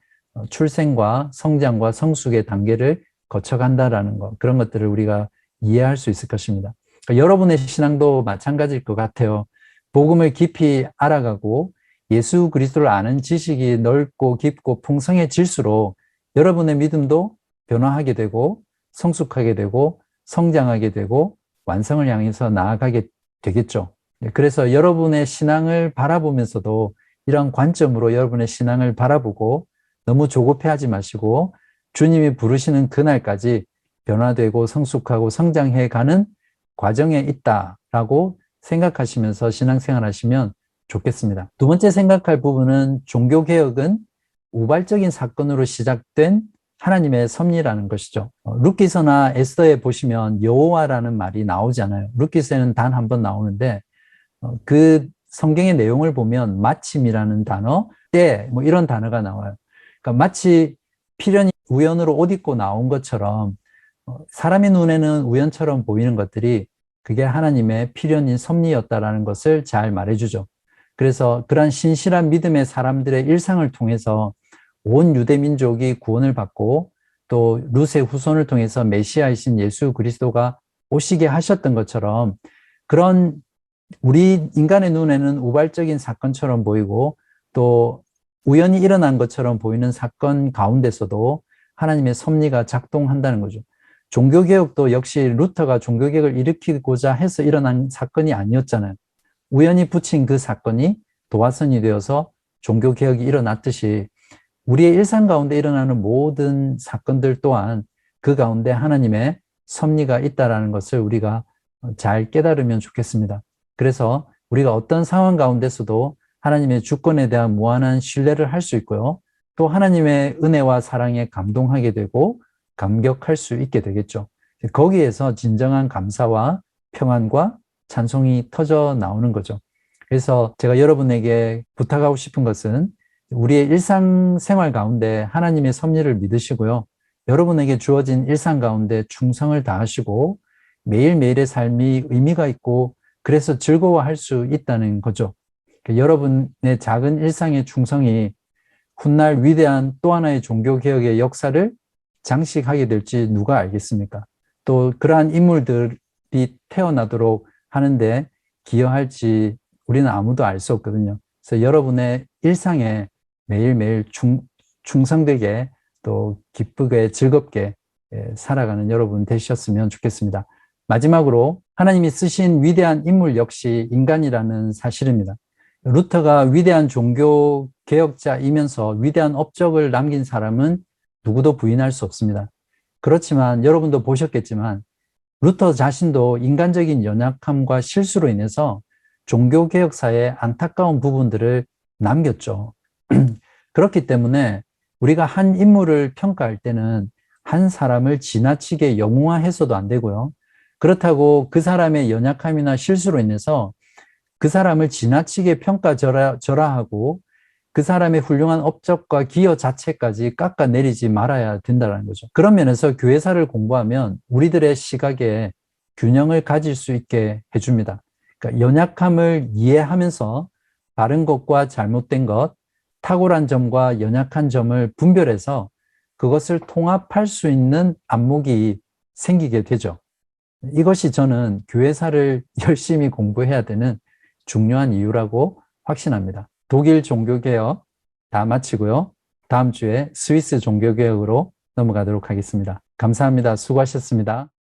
출생과 성장과 성숙의 단계를 거쳐간다라는 것, 그런 것들을 우리가 이해할 수 있을 것입니다. 그러니까 여러분의 신앙도 마찬가지일 것 같아요. 복음을 깊이 알아가고 예수 그리스도를 아는 지식이 넓고 깊고 풍성해질수록 여러분의 믿음도 변화하게 되고 성숙하게 되고 성장하게 되고 완성을 향해서 나아가게 되겠죠. 그래서 여러분의 신앙을 바라보면서도 이런 관점으로 여러분의 신앙을 바라보고 너무 조급해하지 마시고 주님이 부르시는 그날까지 변화되고 성숙하고 성장해가는 과정에 있다라고 생각하시면서 신앙생활 하시면 좋겠습니다. 두 번째 생각할 부분은 종교개혁은 우발적인 사건으로 시작된 하나님의 섭리라는 것이죠. 룻기서나 에스더에 보시면 여호와라는 말이 나오잖아요. 룻기서에는 단 한 번 나오는데 그 성경의 내용을 보면 마침이라는 단어, 때 뭐 이런 단어가 나와요. 그러니까 마치 필연이 우연으로 옷 입고 나온 것처럼 사람의 눈에는 우연처럼 보이는 것들이 그게 하나님의 필연인 섭리였다라는 것을 잘 말해주죠. 그래서 그러한 신실한 믿음의 사람들의 일상을 통해서 온 유대 민족이 구원을 받고 또 룻의 후손을 통해서 메시아이신 예수 그리스도가 오시게 하셨던 것처럼 그런 우리 인간의 눈에는 우발적인 사건처럼 보이고 또 우연히 일어난 것처럼 보이는 사건 가운데서도 하나님의 섭리가 작동한다는 거죠. 종교개혁도 역시 루터가 종교개혁을 일으키고자 해서 일어난 사건이 아니었잖아요. 우연히 붙인 그 사건이 도화선이 되어서 종교개혁이 일어났듯이 우리의 일상 가운데 일어나는 모든 사건들 또한 그 가운데 하나님의 섭리가 있다는 것을 우리가 잘 깨달으면 좋겠습니다. 그래서 우리가 어떤 상황 가운데서도 하나님의 주권에 대한 무한한 신뢰를 할 수 있고요. 또 하나님의 은혜와 사랑에 감동하게 되고 감격할 수 있게 되겠죠. 거기에서 진정한 감사와 평안과 찬송이 터져 나오는 거죠. 그래서 제가 여러분에게 부탁하고 싶은 것은 우리의 일상생활 가운데 하나님의 섭리를 믿으시고요. 여러분에게 주어진 일상 가운데 충성을 다하시고 매일매일의 삶이 의미가 있고 그래서 즐거워할 수 있다는 거죠. 여러분의 작은 일상의 충성이 훗날 위대한 또 하나의 종교개혁의 역사를 장식하게 될지 누가 알겠습니까? 또 그러한 인물들이 태어나도록 하는데 기여할지 우리는 아무도 알 수 없거든요. 그래서 여러분의 일상에 매일매일 충성되게 또 기쁘게 즐겁게 살아가는 여러분 되셨으면 좋겠습니다. 마지막으로 하나님이 쓰신 위대한 인물 역시 인간이라는 사실입니다. 루터가 위대한 종교 개혁자이면서 위대한 업적을 남긴 사람은 누구도 부인할 수 없습니다. 그렇지만 여러분도 보셨겠지만 루터 자신도 인간적인 연약함과 실수로 인해서 종교 개혁사에 안타까운 부분들을 남겼죠. 그렇기 때문에 우리가 한 인물을 평가할 때는 한 사람을 지나치게 영웅화해서도 안 되고요. 그렇다고 그 사람의 연약함이나 실수로 인해서 그 사람을 지나치게 평가절하하고 그 사람의 훌륭한 업적과 기여 자체까지 깎아내리지 말아야 된다는 거죠. 그런 면에서 교회사를 공부하면 우리들의 시각에 균형을 가질 수 있게 해줍니다. 그러니까 연약함을 이해하면서 바른 것과 잘못된 것, 탁월한 점과 연약한 점을 분별해서 그것을 통합할 수 있는 안목이 생기게 되죠. 이것이 저는 교회사를 열심히 공부해야 되는 중요한 이유라고 확신합니다. 독일 종교개혁 다 마치고요. 다음 주에 스위스 종교개혁으로 넘어가도록 하겠습니다. 감사합니다. 수고하셨습니다.